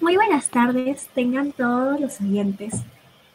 Muy buenas tardes, tengan todos los oyentes.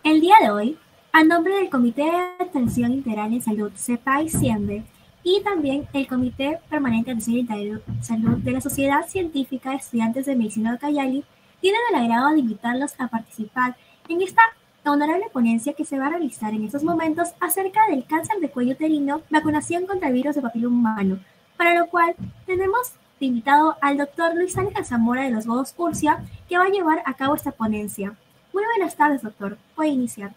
El día de hoy, a nombre del Comité de Atención Integral en Salud, CEPA y CIEMBE, y también el Comité Permanente de Atención Integral en Salud de la Sociedad Científica de Estudiantes de Medicina de Cayali, tienen el agrado de invitarlos a participar en esta honorable ponencia que se va a realizar en estos momentos acerca del cáncer de cuello uterino, vacunación contra el virus de papiloma humano, para lo cual tenemos de invitado al doctor Luis Ángel Zamora de los Godos Urcia, que va a llevar a cabo esta ponencia. Muy buenas tardes, doctor. Puede iniciar.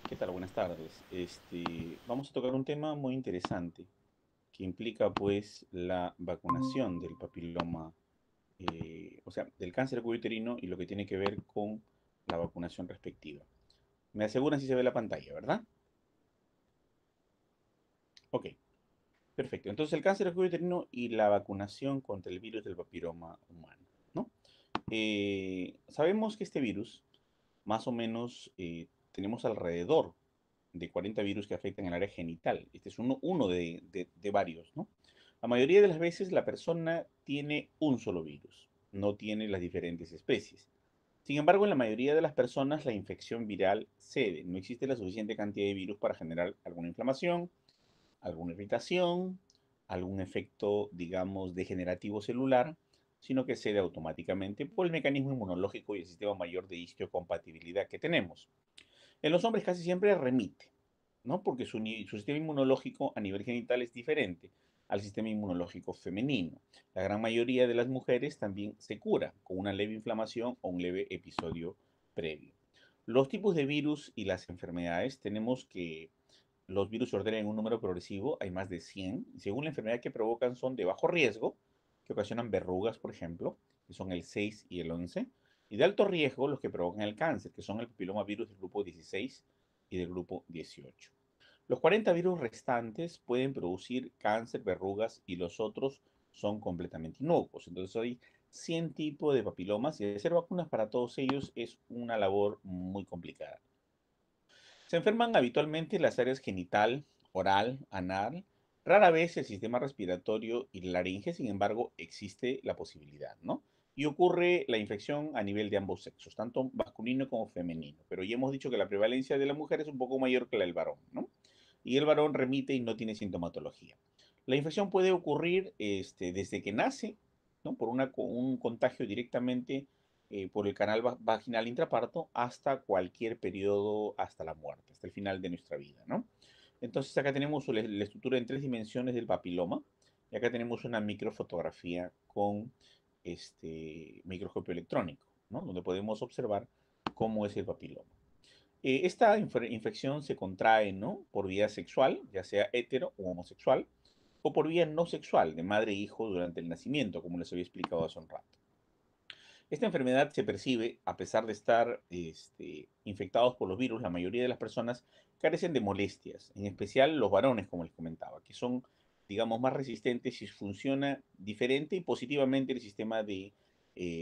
¿Qué tal? Buenas tardes. Vamos a tocar un tema muy interesante que implica pues la vacunación del papiloma, o sea, del cáncer de cuello uterino y lo que tiene que ver con la vacunación respectiva. Me aseguran si se ve la pantalla, ¿verdad? Ok, perfecto. Entonces el cáncer de cuello uterino y la vacunación contra el virus del papiloma humano, ¿no? Sabemos que este virus, más o menos, tenemos alrededor de 40 virus que afectan el área genital. Este es uno de varios, ¿no? La mayoría de las veces la persona tiene un solo virus, no tiene las diferentes especies. Sin embargo, en la mayoría de las personas la infección viral cede. No existe la suficiente cantidad de virus para generar alguna inflamación, alguna irritación, algún efecto, digamos, degenerativo celular, sino que cede automáticamente por el mecanismo inmunológico y el sistema mayor de histocompatibilidad que tenemos. En los hombres casi siempre remite, ¿no? Porque su sistema inmunológico a nivel genital es diferente al sistema inmunológico femenino. La gran mayoría de las mujeres también se cura con una leve inflamación o un leve episodio previo. Los tipos de virus y las enfermedades tenemos que los virus se ordenan en un número progresivo, hay más de 100, y según la enfermedad que provocan son de bajo riesgo, que ocasionan verrugas, por ejemplo, que son el 6 y el 11, y de alto riesgo los que provocan el cáncer, que son el papilomavirus del grupo 16 y del grupo 18. Los 40 virus restantes pueden producir cáncer, verrugas y los otros son completamente inocuos. Entonces hay 100 tipos de papilomas y hacer vacunas para todos ellos es una labor muy complicada. Se enferman habitualmente las áreas genital, oral, anal, rara vez el sistema respiratorio y la laringe, sin embargo, existe la posibilidad, ¿no? Y ocurre la infección a nivel de ambos sexos, tanto masculino como femenino. Pero ya hemos dicho que la prevalencia de la mujer es un poco mayor que la del varón, ¿no? Y el varón remite y no tiene sintomatología. La infección puede ocurrir desde que nace, ¿no? Por un contagio directamente por el canal vaginal intraparto hasta cualquier periodo, hasta la muerte, hasta el final de nuestra vida, ¿no? Entonces acá tenemos la estructura en 3 dimensiones del papiloma y acá tenemos una microfotografía con microscopio electrónico, ¿no? Donde podemos observar cómo es el papiloma. Esta infección se contrae, ¿no? Por vía sexual, ya sea hetero o homosexual, o por vía no sexual, de madre e hijo durante el nacimiento, como les había explicado hace un rato. Esta enfermedad se percibe, a pesar de estar infectados por los virus, la mayoría de las personas carecen de molestias, en especial los varones, como les comentaba, que son, digamos, más resistentes y funciona diferente y positivamente el sistema de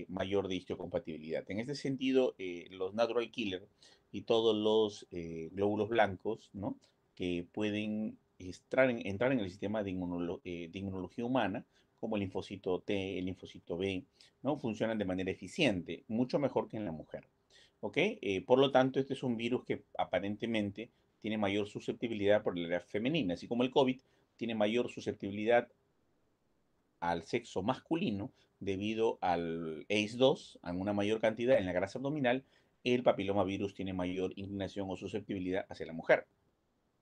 mayor de histocompatibilidad. En este sentido, los natural killer y todos los glóbulos blancos, ¿no? Que pueden entrar en el sistema de inmunología humana, como el linfocito T, el linfocito B, ¿no? Funcionan de manera eficiente, mucho mejor que en la mujer. ¿Ok? Por lo tanto, este es un virus que aparentemente tiene mayor susceptibilidad por la edad femenina, así como el COVID tiene mayor susceptibilidad al sexo masculino debido al ACE2, a una mayor cantidad en la grasa abdominal, el papilomavirus tiene mayor inclinación o susceptibilidad hacia la mujer.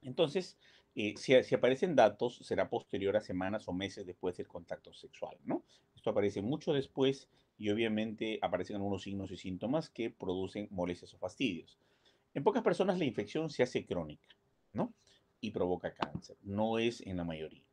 Entonces, si aparecen datos, será posterior a semanas o meses después del contacto sexual, ¿no? Esto aparece mucho después y obviamente aparecen algunos signos y síntomas que producen molestias o fastidios. En pocas personas la infección se hace crónica, ¿no? Y provoca cáncer. No es en la mayoría.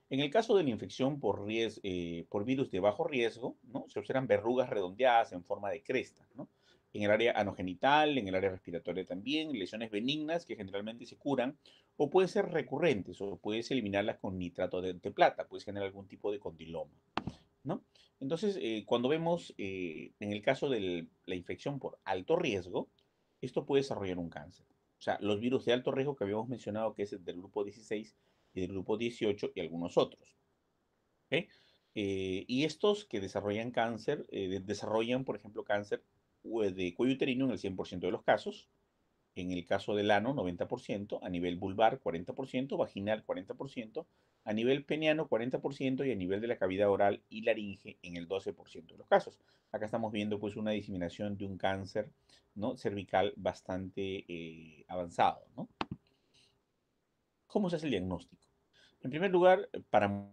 En el caso de la infección por virus de bajo riesgo, ¿no? Se observan verrugas redondeadas en forma de cresta, ¿no? En el área anogenital, en el área respiratoria también, lesiones benignas que generalmente se curan o pueden ser recurrentes o puedes eliminarlas con nitrato de plata, puedes generar algún tipo de condiloma, ¿no? Entonces, cuando vemos en el caso de la infección por alto riesgo, esto puede desarrollar un cáncer. O sea, los virus de alto riesgo que habíamos mencionado, que es el del grupo 16 y del grupo 18 y algunos otros. ¿Ok? Y estos que desarrollan cáncer, desarrollan, por ejemplo, cáncer de cuello uterino en el 100% de los casos, en el caso del ano 90%, a nivel vulvar 40%, vaginal 40%, a nivel peniano 40% y a nivel de la cavidad oral y laringe en el 12% de los casos. Acá estamos viendo pues una diseminación de un cáncer, ¿no?, cervical bastante avanzado, ¿no? ¿Cómo se hace el diagnóstico? En primer lugar, para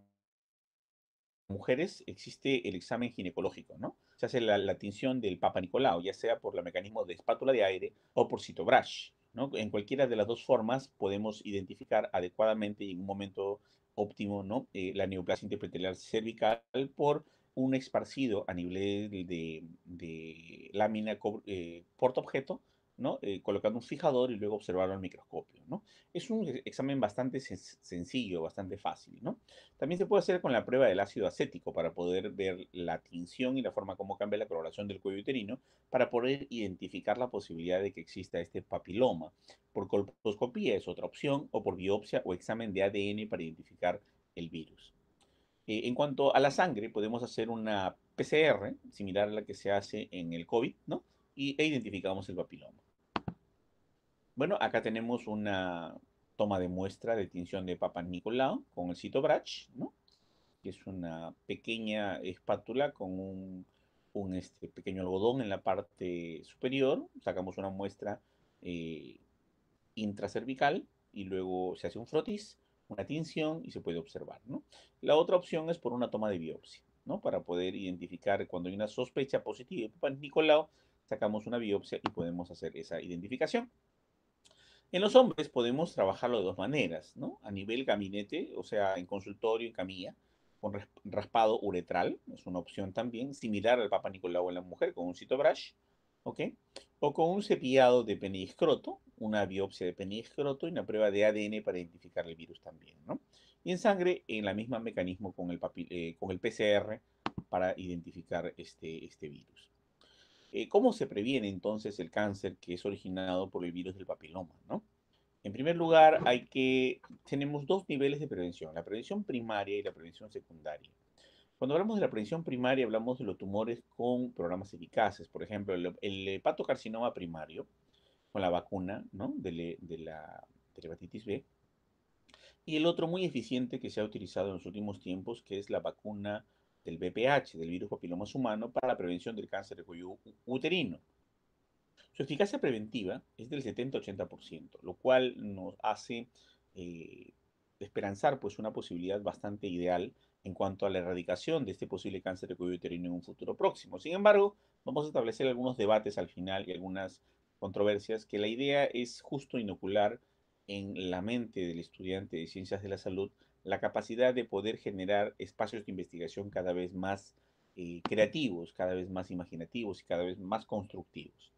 mujeres existe el examen ginecológico, ¿no? Se hace la tinción del Papa Nicolau, ya sea por el mecanismo de espátula de aire o por citobrash, ¿no? En cualquiera de las dos formas podemos identificar adecuadamente y en un momento óptimo, ¿no?, la neoplasia interpetelar cervical por un esparcido a nivel de lámina portaobjeto, ¿no? Colocando un fijador y luego observarlo al microscopio, ¿no? Es un examen bastante sencillo, bastante fácil, ¿no? También se puede hacer con la prueba del ácido acético para poder ver la tinción y la forma como cambia la coloración del cuello uterino para poder identificar la posibilidad de que exista este papiloma. Por colposcopía es otra opción, o por biopsia o examen de ADN para identificar el virus. En cuanto a la sangre, podemos hacer una PCR similar a la que se hace en el COVID, ¿no? E identificamos el papiloma. Bueno, acá tenemos una toma de muestra de tinción de Papa Nicolau con el citobrach, ¿no?, que es una pequeña espátula con un pequeño algodón en la parte superior. Sacamos una muestra eh, intracervical y luego se hace un frotis, una tinción y se puede observar, ¿no? La otra opción es por una toma de biopsia, ¿no? Para poder identificar cuando hay una sospecha positiva de Papa Nicolau, sacamos una biopsia y podemos hacer esa identificación. En los hombres podemos trabajarlo de dos maneras, ¿no? A nivel gabinete, o sea, en consultorio, en camilla, con raspado uretral, es una opción también, similar al Papa Nicolau en la mujer, con un citobrush, ¿ok? O con un cepillado de pene y escroto, una biopsia de pene y escroto y una prueba de ADN para identificar el virus también, ¿no? Y en sangre, en el mismo mecanismo con el PCR para identificar este virus. ¿Cómo se previene entonces el cáncer que es originado por el virus del papiloma, ¿no? En primer lugar, tenemos dos niveles de prevención, la prevención primaria y la prevención secundaria. Cuando hablamos de la prevención primaria, hablamos de los tumores con programas eficaces. Por ejemplo, el hepatocarcinoma primario, con la vacuna, ¿no?, de la hepatitis B. Y el otro muy eficiente que se ha utilizado en los últimos tiempos, que es la vacuna del VPH, del virus papilomas humano, para la prevención del cáncer de cuello uterino. Su eficacia preventiva es del 70-80%, lo cual nos hace eh, esperanzar pues una posibilidad bastante ideal en cuanto a la erradicación de este posible cáncer de cuello uterino en un futuro próximo. Sin embargo, vamos a establecer algunos debates al final y algunas controversias que la idea es justo inocular en la mente del estudiante de ciencias de la salud la capacidad de poder generar espacios de investigación cada vez más creativos, cada vez más imaginativos y cada vez más constructivos.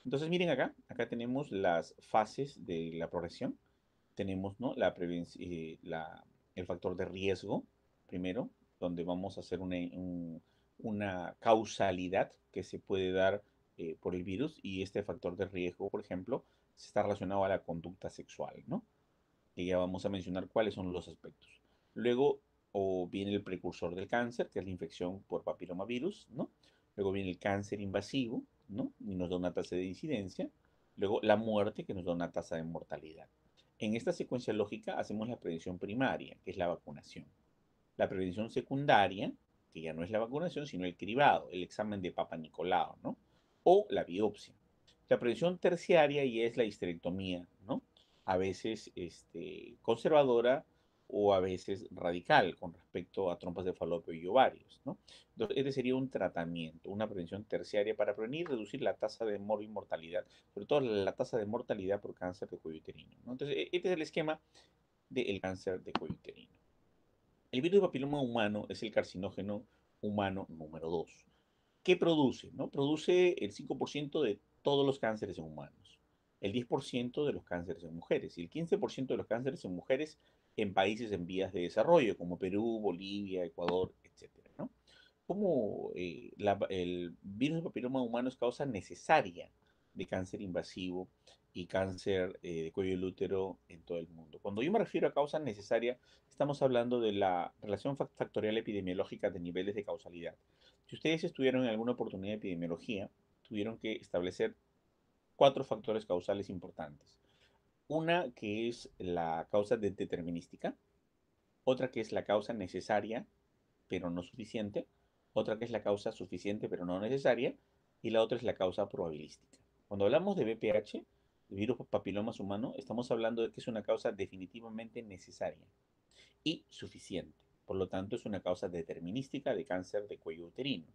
Entonces, miren acá tenemos las fases de la progresión. Tenemos, ¿no?, el factor de riesgo, primero, donde vamos a hacer una causalidad que se puede dar por el virus, y este factor de riesgo, por ejemplo, está relacionado a la conducta sexual, ¿no? Y ya vamos a mencionar cuáles son los aspectos. Luego, viene el precursor del cáncer, que es la infección por papilomavirus, ¿no? Luego viene el cáncer invasivo, ¿no?, y nos da una tasa de incidencia. Luego la muerte, que nos da una tasa de mortalidad. En esta secuencia lógica hacemos la prevención primaria, que es la vacunación. La prevención secundaria, que ya no es la vacunación, sino el cribado, el examen de Papa Nicolau, ¿no? O la biopsia. La prevención terciaria ya es la histerectomía, ¿no? A veces conservadora o a veces radical con respecto a trompas de falopio y ovarios, ¿no? Entonces, este sería un tratamiento, una prevención terciaria para prevenir y reducir la tasa de mortalidad, sobre todo la tasa de mortalidad por cáncer de cuello uterino, ¿no? Entonces, este es el esquema del cáncer de cuello uterino. El virus de papiloma humano es el carcinógeno humano número 2. ¿Qué produce? ¿No? Produce el 5% de todos los cánceres en humanos, el 10% de los cánceres en mujeres y el 15% de los cánceres en mujeres en países en vías de desarrollo, como Perú, Bolivia, Ecuador, etcétera, ¿no? Como el virus de papiloma humano es causa necesaria de cáncer invasivo y cáncer de cuello del útero en todo el mundo. Cuando yo me refiero a causa necesaria, estamos hablando de la relación factorial epidemiológica de niveles de causalidad. Si ustedes estudiaron en alguna oportunidad de epidemiología, tuvieron que establecer cuatro factores causales importantes. Una que es la causa determinística, otra que es la causa necesaria pero no suficiente, otra que es la causa suficiente pero no necesaria, y la otra es la causa probabilística. Cuando hablamos de VPH, de virus papilomas humano, estamos hablando de que es una causa definitivamente necesaria y suficiente. Por lo tanto, es una causa determinística de cáncer de cuello uterino.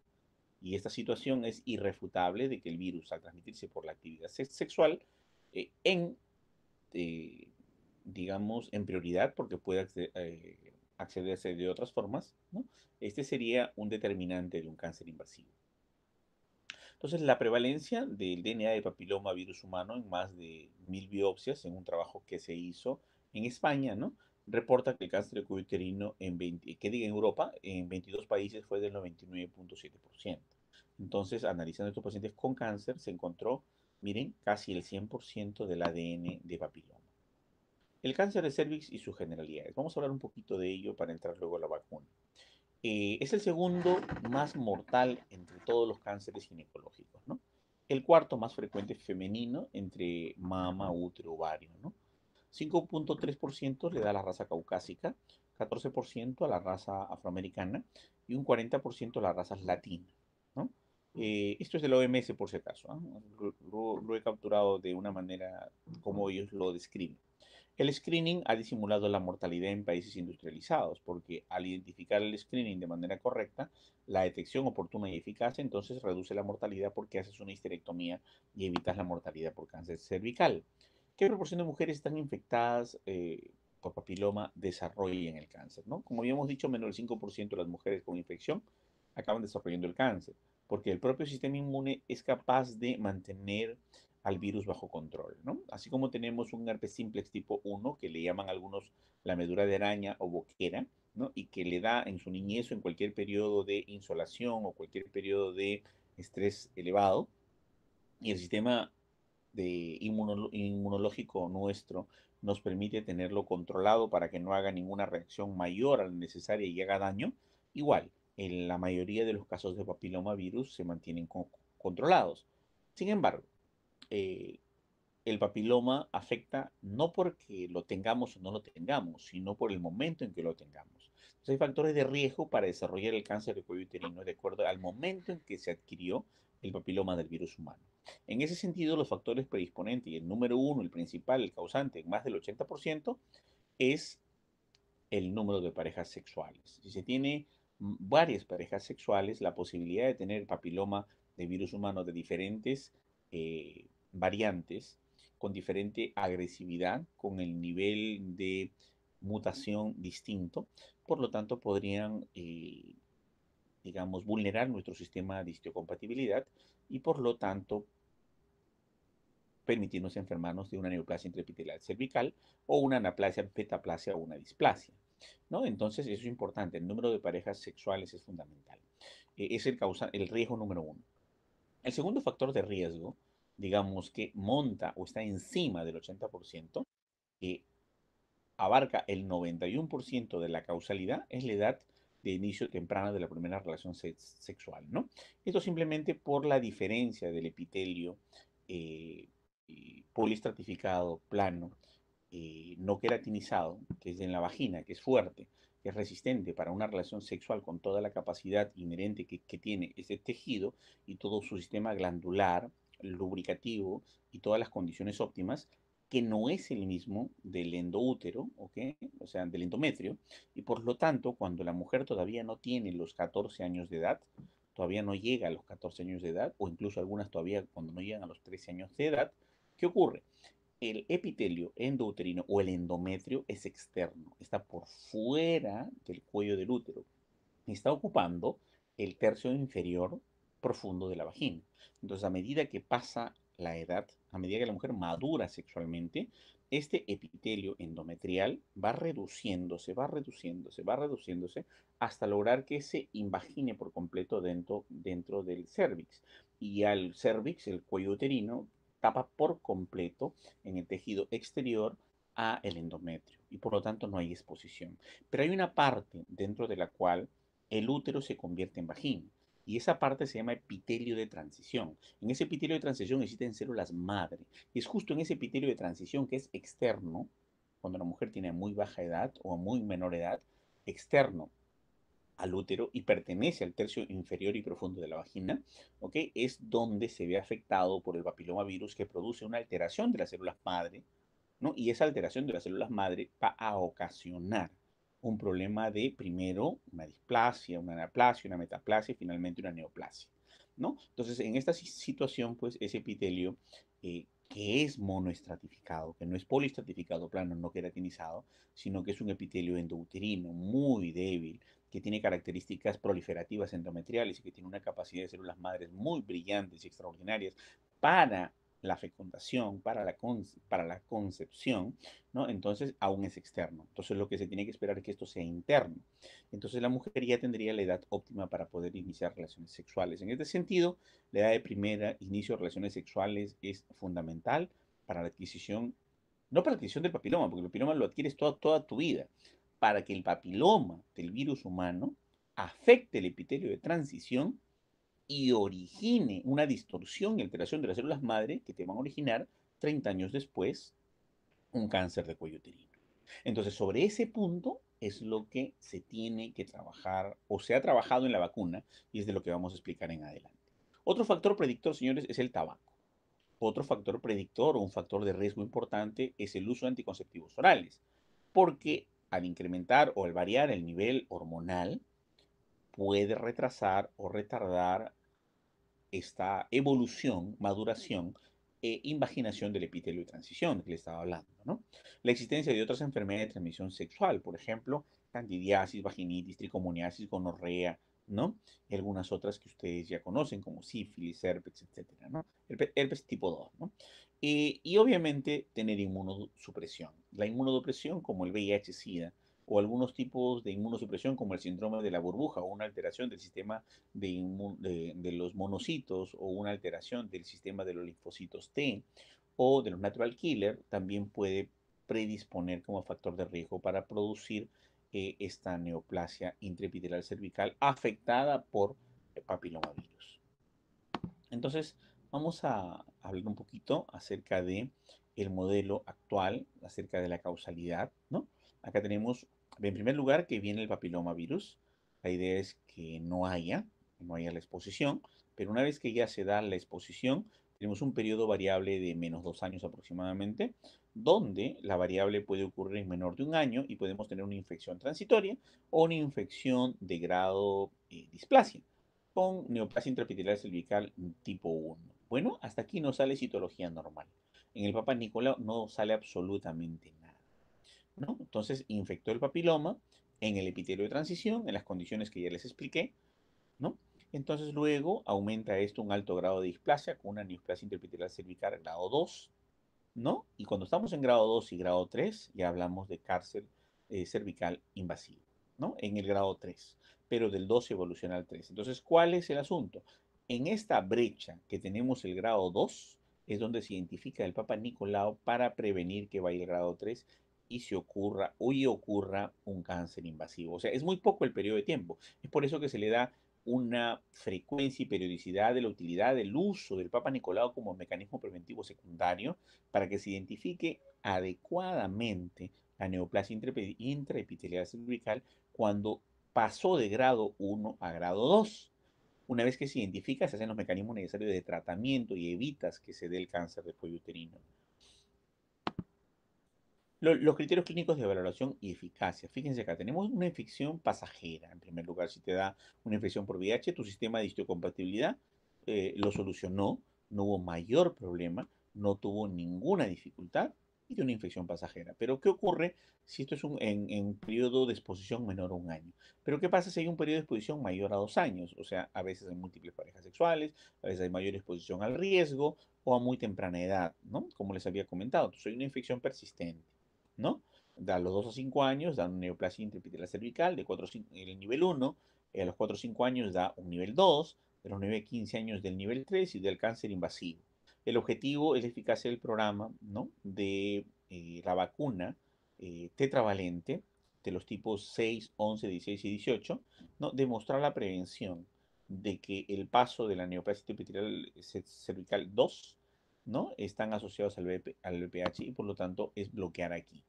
Y esta situación es irrefutable de que el virus, al transmitirse por la actividad sexual, en eh, digamos, en prioridad, porque puede accederse de otras formas, ¿no? Este sería un determinante de un cáncer invasivo. Entonces, la prevalencia del DNA de papiloma virus humano en más de 1000 biopsias, en un trabajo que se hizo en España, ¿no? Reporta que el cáncer de cuello uterino que diga en Europa, en 22 países fue del 99.7%. Entonces, analizando estos pacientes con cáncer, se encontró, miren, casi el 100% del ADN de papiloma. El cáncer de cervix y sus generalidades. Vamos a hablar un poquito de ello para entrar luego a la vacuna. Es el segundo más mortal entre todos los cánceres ginecológicos, ¿no? El cuarto más frecuente femenino entre mama, útero, ovario, ¿no? 5.3% le da a la raza caucásica, 14% a la raza afroamericana y un 40% a las razas latinas, ¿no? Esto es de la OMS por si acaso, ¿eh? Lo he capturado de una manera como ellos lo describen. El screening ha disimulado la mortalidad en países industrializados, porque al identificar el screening de manera correcta, la detección oportuna y eficaz, entonces reduce la mortalidad porque haces una histerectomía y evitas la mortalidad por cáncer cervical. ¿Qué proporción de mujeres están infectadas por papiloma desarrollan el cáncer? ¿No? Como habíamos dicho, menos del 5% de las mujeres con infección acaban desarrollando el cáncer, porque el propio sistema inmune es capaz de mantener al virus bajo control, ¿no? Así como tenemos un herpes simplex tipo 1, que le llaman algunos la medula de araña o boquera, ¿no? Y que le da en su niñez o en cualquier periodo de insolación o cualquier periodo de estrés elevado, y el sistema inmunológico nuestro nos permite tenerlo controlado para que no haga ninguna reacción mayor a la necesaria y haga daño, igual, en la mayoría de los casos de papilomavirus se mantienen controlados. Sin embargo, eh, el papiloma afecta no porque lo tengamos o no lo tengamos, sino por el momento en que lo tengamos. Entonces, hay factores de riesgo para desarrollar el cáncer de cuello uterino de acuerdo al momento en que se adquirió el papiloma del virus humano. En ese sentido, los factores predisponentes y el número uno, el principal, el causante, en más del 80%, es el número de parejas sexuales. Si se tiene varias parejas sexuales, la posibilidad de tener papiloma de virus humano de diferentes variantes, con diferente agresividad, con el nivel de mutación distinto, por lo tanto podrían, digamos, vulnerar nuestro sistema de histocompatibilidad y por lo tanto permitirnos enfermarnos de una neoplasia intraepitelial cervical o una anaplasia, petaplasia o una displasia, ¿no? Entonces, eso es importante. El número de parejas sexuales es fundamental. Es el riesgo número uno. El segundo factor de riesgo, digamos que monta o está encima del 80%, eh, abarca el 91% de la causalidad, es la edad de inicio temprano de la primera relación sexual, ¿no? Esto simplemente por la diferencia del epitelio eh, polistratificado, plano, no queratinizado, que es en la vagina, que es fuerte, que es resistente para una relación sexual con toda la capacidad inherente que tiene ese tejido y todo su sistema glandular, lubricativo y todas las condiciones óptimas, que no es el mismo del endoútero, ¿ok? O sea, del endometrio, y por lo tanto, cuando la mujer todavía no tiene los 14 años de edad, todavía no llega a los 14 años de edad, o incluso algunas todavía cuando no llegan a los 13 años de edad, ¿qué ocurre? El epitelio endouterino o el endometrio es externo, está por fuera del cuello del útero y está ocupando el tercio inferior profundo de la vagina. Entonces, a medida que pasa la edad, a medida que la mujer madura sexualmente, este epitelio endometrial va reduciéndose, va reduciéndose, va reduciéndose hasta lograr que se invagine por completo dentro del cervix. Y al cervix, el cuello uterino, tapa por completo en el tejido exterior a el endometrio y por lo tanto no hay exposición. Pero hay una parte dentro de la cual el útero se convierte en vagina y esa parte se llama epitelio de transición. En ese epitelio de transición existen células madre y es justo en ese epitelio de transición que es externo, cuando la mujer tiene muy baja edad o muy menor edad, externo al útero y pertenece al tercio inferior y profundo de la vagina, ¿ok? Es donde se ve afectado por el papilomavirus que produce una alteración de las células madre, ¿no? Y esa alteración de las células madre va a ocasionar un problema de, primero, una displasia, una anaplasia, una metaplasia y finalmente una neoplasia, ¿no? Entonces, en esta situación, pues, ese epitelio que es monoestratificado, que no es poliestratificado plano, no queratinizado, sino que es un epitelio endouterino muy débil, que tiene características proliferativas endometriales y que tiene una capacidad de células madres muy brillantes y extraordinarias para la fecundación, para la concepción, ¿no? Entonces aún es externo. Entonces lo que se tiene que esperar es que esto sea interno. Entonces la mujer ya tendría la edad óptima para poder iniciar relaciones sexuales. En este sentido, la edad de primera inicio de relaciones sexuales es fundamental para la adquisición, no para la adquisición del papiloma, porque el papiloma lo adquieres toda tu vida, para que el papiloma del virus humano afecte el epitelio de transición y origine una distorsión y alteración de las células madre que te van a originar 30 años después un cáncer de cuello uterino. Entonces, sobre ese punto es lo que se tiene que trabajar o se ha trabajado en la vacuna y es de lo que vamos a explicar en adelante. Otro factor predictor, señores, es el tabaco. Otro factor predictor o un factor de riesgo importante es el uso de anticonceptivos orales, porque al incrementar o al variar el nivel hormonal puede retrasar o retardar esta evolución, maduración e invaginación del epitelio de transición que le estaba hablando, ¿no? La existencia de otras enfermedades de transmisión sexual, por ejemplo, candidiasis, vaginitis, tricomoniasis, gonorrea, ¿no? Y algunas otras que ustedes ya conocen, como sífilis, herpes, etcétera, ¿no? Herpes tipo 2, ¿no? Y obviamente tener inmunosupresión. La inmunodepresión, como el VIH-Sida, o algunos tipos de inmunosupresión, como el síndrome de la burbuja, o una alteración del sistema de los monocitos o una alteración del sistema de los linfocitos T o de los natural killer, también puede predisponer como factor de riesgo para producir esta neoplasia intraepitelar cervical afectada por papilomavirus. Entonces, vamos a hablar un poquito acerca de el modelo actual, acerca de la causalidad, ¿no? Acá tenemos, en primer lugar, que viene el papilomavirus. La idea es que no haya la exposición, pero una vez que ya se da la exposición, tenemos un periodo variable de menos 2 años aproximadamente, donde la variable puede ocurrir en menor de un año y podemos tener una infección transitoria o una infección de grado displasia con neoplasia intraepitelar cervical tipo 1. Bueno, hasta aquí no sale citología normal. En el Papa Nicolau no sale absolutamente nada, ¿no? Entonces infectó el papiloma en el epitelio de transición, en las condiciones que ya les expliqué, ¿no? Entonces luego aumenta esto un alto grado de displasia con una neoplasia intraepitelar cervical grado 2, ¿no? Y cuando estamos en grado 2 y grado 3, ya hablamos de cáncer cervical invasivo, ¿no? En el grado 3, pero del 2 evoluciona al 3. Entonces, ¿cuál es el asunto? En esta brecha que tenemos el grado 2, es donde se identifica el Papa Nicolau para prevenir que vaya al grado 3 y se ocurra un cáncer invasivo. O sea, es muy poco el periodo de tiempo. Es por eso que se le da una frecuencia y periodicidad de la utilidad del uso del Papa Nicolau como mecanismo preventivo secundario para que se identifique adecuadamente la neoplasia intraepitelial cervical cuando pasó de grado 1 a grado 2. Una vez que se identifica, se hacen los mecanismos necesarios de tratamiento y evitas que se dé el cáncer de cuello uterino. Los criterios clínicos de valoración y eficacia. Fíjense acá, tenemos una infección pasajera. En primer lugar, si te da una infección por VIH, tu sistema de histocompatibilidad lo solucionó, no hubo mayor problema, no tuvo ninguna dificultad y de una infección pasajera. Pero, ¿qué ocurre si esto es en un periodo de exposición menor a un año? Pero, ¿qué pasa si hay un periodo de exposición mayor a 2 años? O sea, a veces hay múltiples parejas sexuales, a veces hay mayor exposición al riesgo o a muy temprana edad, ¿no? Como les había comentado, entonces hay una infección persistente. ¿No? Da los 2 a 5 años, da una neoplasia intraepitelar cervical de 4 a 5, el nivel 1, a los 4 a 5 años da un nivel 2, de los 9 a 15 años del nivel 3 y del cáncer invasivo. El objetivo es la eficacia del programa, ¿no? De la vacuna tetravalente de los tipos 6, 11, 16 y 18, ¿no? Demostrar la prevención de que el paso de la neoplasia epitelial cervical 2, ¿no? Están asociados al VPH y por lo tanto es bloquear aquí,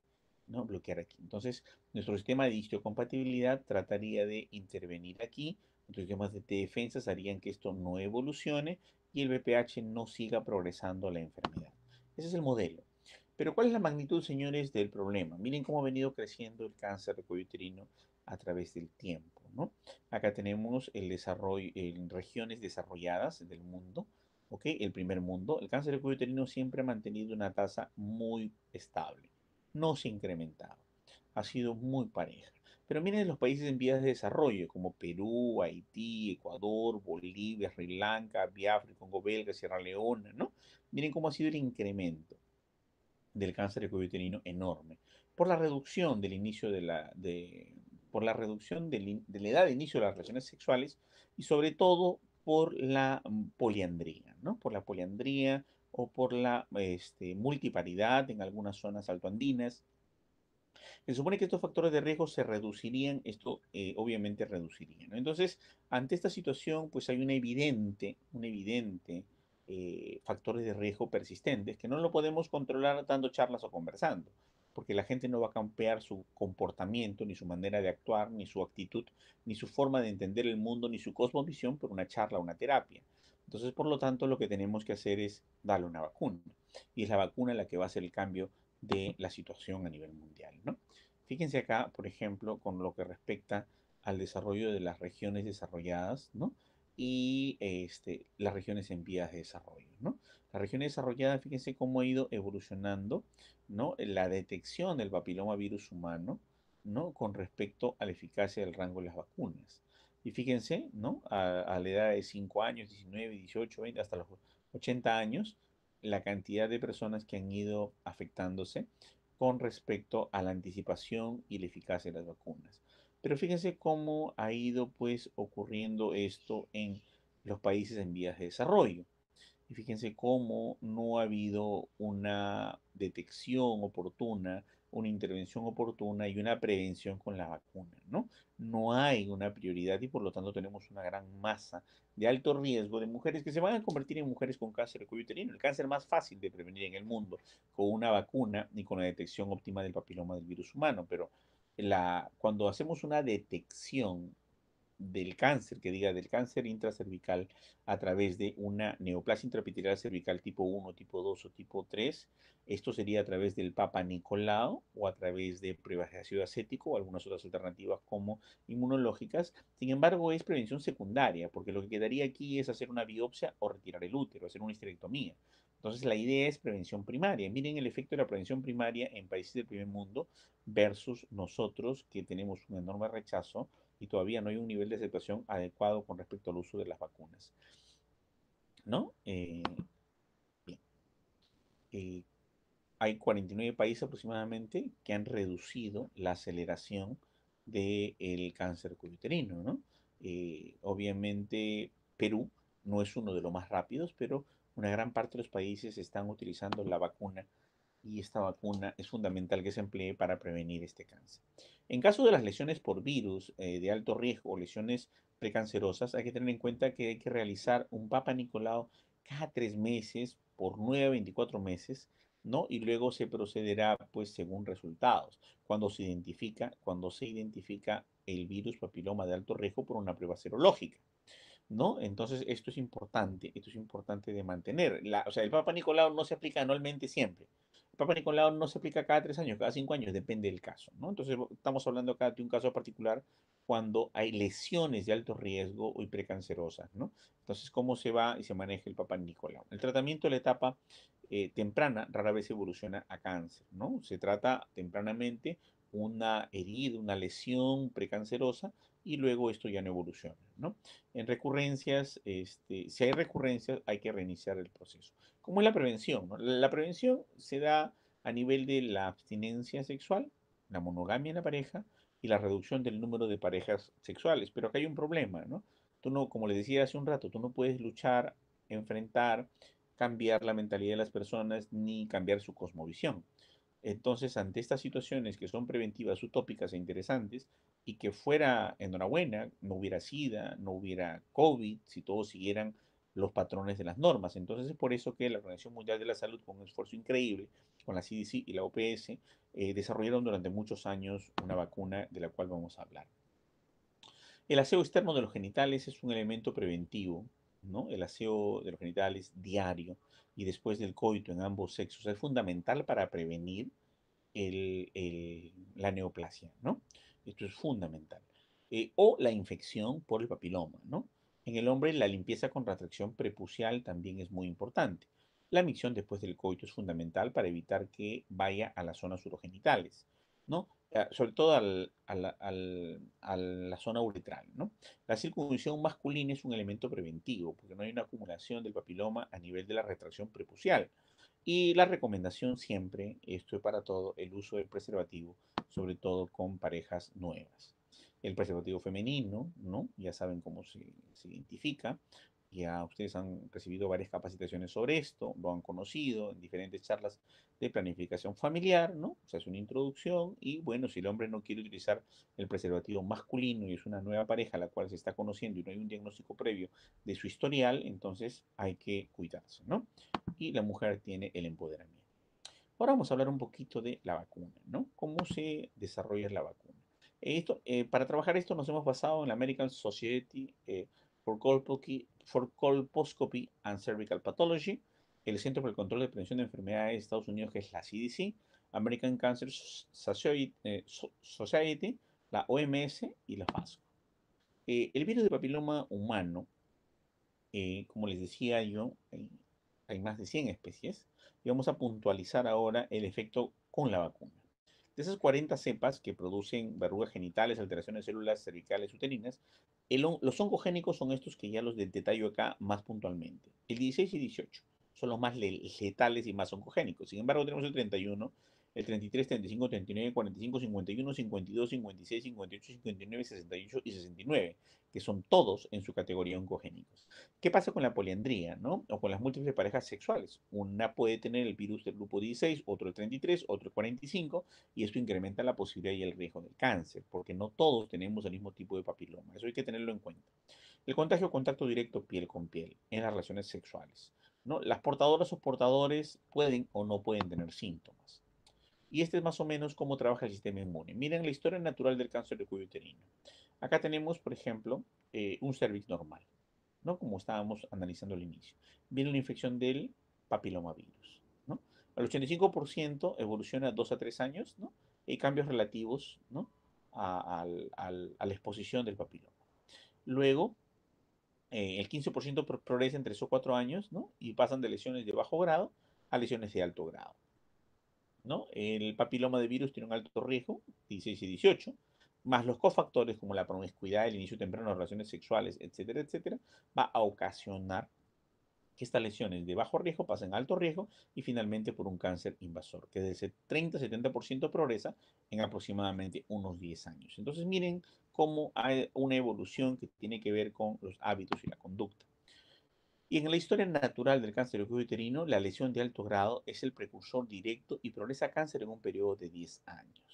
¿no? Bloquear aquí. Entonces, nuestro sistema de histocompatibilidad trataría de intervenir aquí. Nuestros sistemas de defensas harían que esto no evolucione y el VPH no siga progresando la enfermedad. Ese es el modelo. Pero ¿cuál es la magnitud, señores, del problema? Miren cómo ha venido creciendo el cáncer de cuello uterino a través del tiempo, ¿no? Acá tenemos el desarrollo en regiones desarrolladas del mundo, ¿ok? El primer mundo. El cáncer de cuello uterino siempre ha mantenido una tasa muy estable, no se ha incrementado, ha sido muy pareja. Pero miren los países en vías de desarrollo, como Perú, Haití, Ecuador, Bolivia, Sri Lanka, Biafra, Congo Belga, Sierra Leona, ¿no? Miren cómo ha sido el incremento del cáncer de cuello uterino enorme por la reducción del inicio por la reducción de la edad de inicio de las relaciones sexuales y sobre todo por la poliandría, ¿no? Por la poliandría o por la multiparidad en algunas zonas altoandinas. Se supone que estos factores de riesgo se reducirían, esto obviamente reduciría, ¿no? Entonces, ante esta situación, pues hay un evidente factores de riesgo persistentes que no lo podemos controlar dando charlas o conversando, porque la gente no va a cambiar su comportamiento, ni su manera de actuar, ni su actitud, ni su forma de entender el mundo, ni su cosmovisión por una charla o una terapia. Entonces, por lo tanto, lo que tenemos que hacer es darle una vacuna. Y es la vacuna la que va a hacer el cambio de la situación a nivel mundial, ¿no? Fíjense acá, por ejemplo, con lo que respecta al desarrollo de las regiones desarrolladas, ¿no? Y las regiones en vías de desarrollo, ¿no? Las regiones desarrolladas, fíjense cómo ha ido evolucionando, ¿no? La detección del papiloma virus humano, ¿no? Con respecto a la eficacia del rango de las vacunas. Y fíjense, ¿no? A la edad de 5 años, 19, 18, 20, hasta los 80 años, la cantidad de personas que han ido afectándose con respecto a la anticipación y la eficacia de las vacunas. Pero fíjense cómo ha ido pues ocurriendo esto en los países en vías de desarrollo. Y fíjense cómo no ha habido una detección oportuna, una intervención oportuna y una prevención con la vacuna, ¿no? No hay una prioridad y por lo tanto tenemos una gran masa de alto riesgo de mujeres que se van a convertir en mujeres con cáncer de cuello uterino, el cáncer más fácil de prevenir en el mundo, con una vacuna y con la detección óptima del papiloma del virus humano. Pero cuando hacemos una detección del cáncer, que diga del cáncer intracervical a través de una neoplasia intraepitelial cervical tipo 1, tipo 2 o tipo 3. Esto sería a través del Papa Nicolau o a través de pruebas de ácido acético o algunas otras alternativas como inmunológicas. Sin embargo, es prevención secundaria, porque lo que quedaría aquí es hacer una biopsia o retirar el útero, hacer una histerectomía. Entonces, la idea es prevención primaria. Miren el efecto de la prevención primaria en países del primer mundo versus nosotros que tenemos un enorme rechazo y todavía no hay un nivel de aceptación adecuado con respecto al uso de las vacunas, ¿no? Bien. Eh, Hay 49 países aproximadamente que han reducido la aceleración del cáncer uterino, ¿no? Obviamente Perú no es uno de los más rápidos, pero una gran parte de los países están utilizando la vacuna y esta vacuna es fundamental que se emplee para prevenir este cáncer. En caso de las lesiones por virus de alto riesgo o lesiones precancerosas, hay que tener en cuenta que hay que realizar un Papa Nicolau cada 3 meses por 9 a 24 meses, ¿no? Y luego se procederá, pues, según resultados, cuando se identifica el virus papiloma de alto riesgo por una prueba serológica, ¿no? Entonces, esto es importante de mantener. O sea, el Papa Nicolau no se aplica anualmente siempre. El Papa Nicolau no se aplica cada 3 años, cada 5 años, depende del caso, ¿no? Entonces, estamos hablando acá de un caso particular cuando hay lesiones de alto riesgo y precancerosas, ¿no? Entonces, ¿cómo se va y se maneja el Papa Nicolau? El tratamiento de la etapa temprana rara vez evoluciona a cáncer, ¿no? Se trata tempranamente una herida, una lesión precancerosa y luego esto ya no evoluciona, ¿no? En recurrencias, si hay recurrencias, hay que reiniciar el proceso. ¿Cómo es la prevención? ¿No? La prevención se da a nivel de la abstinencia sexual, la monogamia en la pareja y la reducción del número de parejas sexuales. Pero acá hay un problema, ¿no? Tú no, como les decía hace un rato, tú no puedes luchar, enfrentar cambiar la mentalidad de las personas ni cambiar su cosmovisión. Entonces, ante estas situaciones que son preventivas, utópicas e interesantes, y que fuera enhorabuena, no hubiera SIDA, no hubiera COVID, si todos siguieran los patrones de las normas. Entonces, es por eso que la Organización Mundial de la Salud, con un esfuerzo increíble, con la CDC y la OPS, desarrollaron durante muchos años una vacuna de la cual vamos a hablar. El aseo externo de los genitales es un elemento preventivo, ¿no? El aseo de los genitales diario y después del coito en ambos sexos es fundamental para prevenir la neoplasia, ¿no? Esto es fundamental. O la infección por el papiloma, ¿no? En el hombre, la limpieza con retracción prepucial también es muy importante. La micción después del coito es fundamental para evitar que vaya a las zonas urogenitales, ¿no? Sobre todo a la zona uretral, ¿no? La circuncisión masculina es un elemento preventivo, porque no hay una acumulación del papiloma a nivel de la retracción prepucial. Y la recomendación siempre, esto es para todo, el uso del preservativo, sobre todo con parejas nuevas. El preservativo femenino, ¿no? Ya saben cómo se identifica. Ya ustedes han recibido varias capacitaciones sobre esto, lo han conocido en diferentes charlas de planificación familiar, ¿no? Se hace una introducción y bueno, si el hombre no quiere utilizar el preservativo masculino y es una nueva pareja a la cual se está conociendo y no hay un diagnóstico previo de su historial, entonces hay que cuidarse, ¿no? Y la mujer tiene el empoderamiento. Ahora vamos a hablar un poquito de la vacuna, ¿no? ¿Cómo se desarrolla la vacuna? Para trabajar esto nos hemos basado en la American Society for Colposcopy and Cervical Pathology, el Centro para el Control de Prevención de Enfermedades de Estados Unidos, que es la CDC, American Cancer Society, la OMS y la FASO. El virus de papiloma humano, como les decía yo, hay más de 100 especies y vamos a puntualizar ahora el efecto con la vacuna. De esas 40 cepas que producen verrugas genitales, alteraciones de células cervicales uterinas, los oncogénicos son estos que ya los detallo acá más puntualmente. El 16 y 18 son los más letales y más oncogénicos. Sin embargo, tenemos el 31, el 33, 35, 39, 45, 51, 52, 56, 58, 59, 68 y 69, que son todos en su categoría oncogénicos. ¿Qué pasa con la poliandría, no? O con las múltiples parejas sexuales. Una puede tener el virus del grupo 16, otro el 33, otro el 45, y esto incrementa la posibilidad y el riesgo del cáncer, porque no todos tenemos el mismo tipo de papiloma. Eso hay que tenerlo en cuenta. El contagio o contacto directo piel con piel en las relaciones sexuales, ¿no? Las portadoras o portadores pueden o no pueden tener síntomas. Y este es más o menos cómo trabaja el sistema inmune. Miren la historia natural del cáncer de cuello uterino. Acá tenemos, por ejemplo, un cervix normal, ¿no? Como estábamos analizando al inicio. Viene la infección del papilomavirus, ¿no? Al 85% evoluciona 2 a 3 años, ¿no? Hay cambios relativos, ¿no? A la exposición del papiloma. Luego, el 15% progresa en 3 o 4 años, ¿no? Y pasan de lesiones de bajo grado a lesiones de alto grado, ¿no? El papiloma de virus tiene un alto riesgo, 16 y 18, más los cofactores como la promiscuidad, el inicio temprano de relaciones sexuales, etcétera, etcétera, va a ocasionar que estas lesiones de bajo riesgo pasen a alto riesgo y finalmente por un cáncer invasor, que de ese 30-70% progresa en aproximadamente unos 10 años. Entonces miren cómo hay una evolución que tiene que ver con los hábitos y la conducta. Y en la historia natural del cáncer de cuello uterino, la lesión de alto grado es el precursor directo y progresa a cáncer en un periodo de 10 años.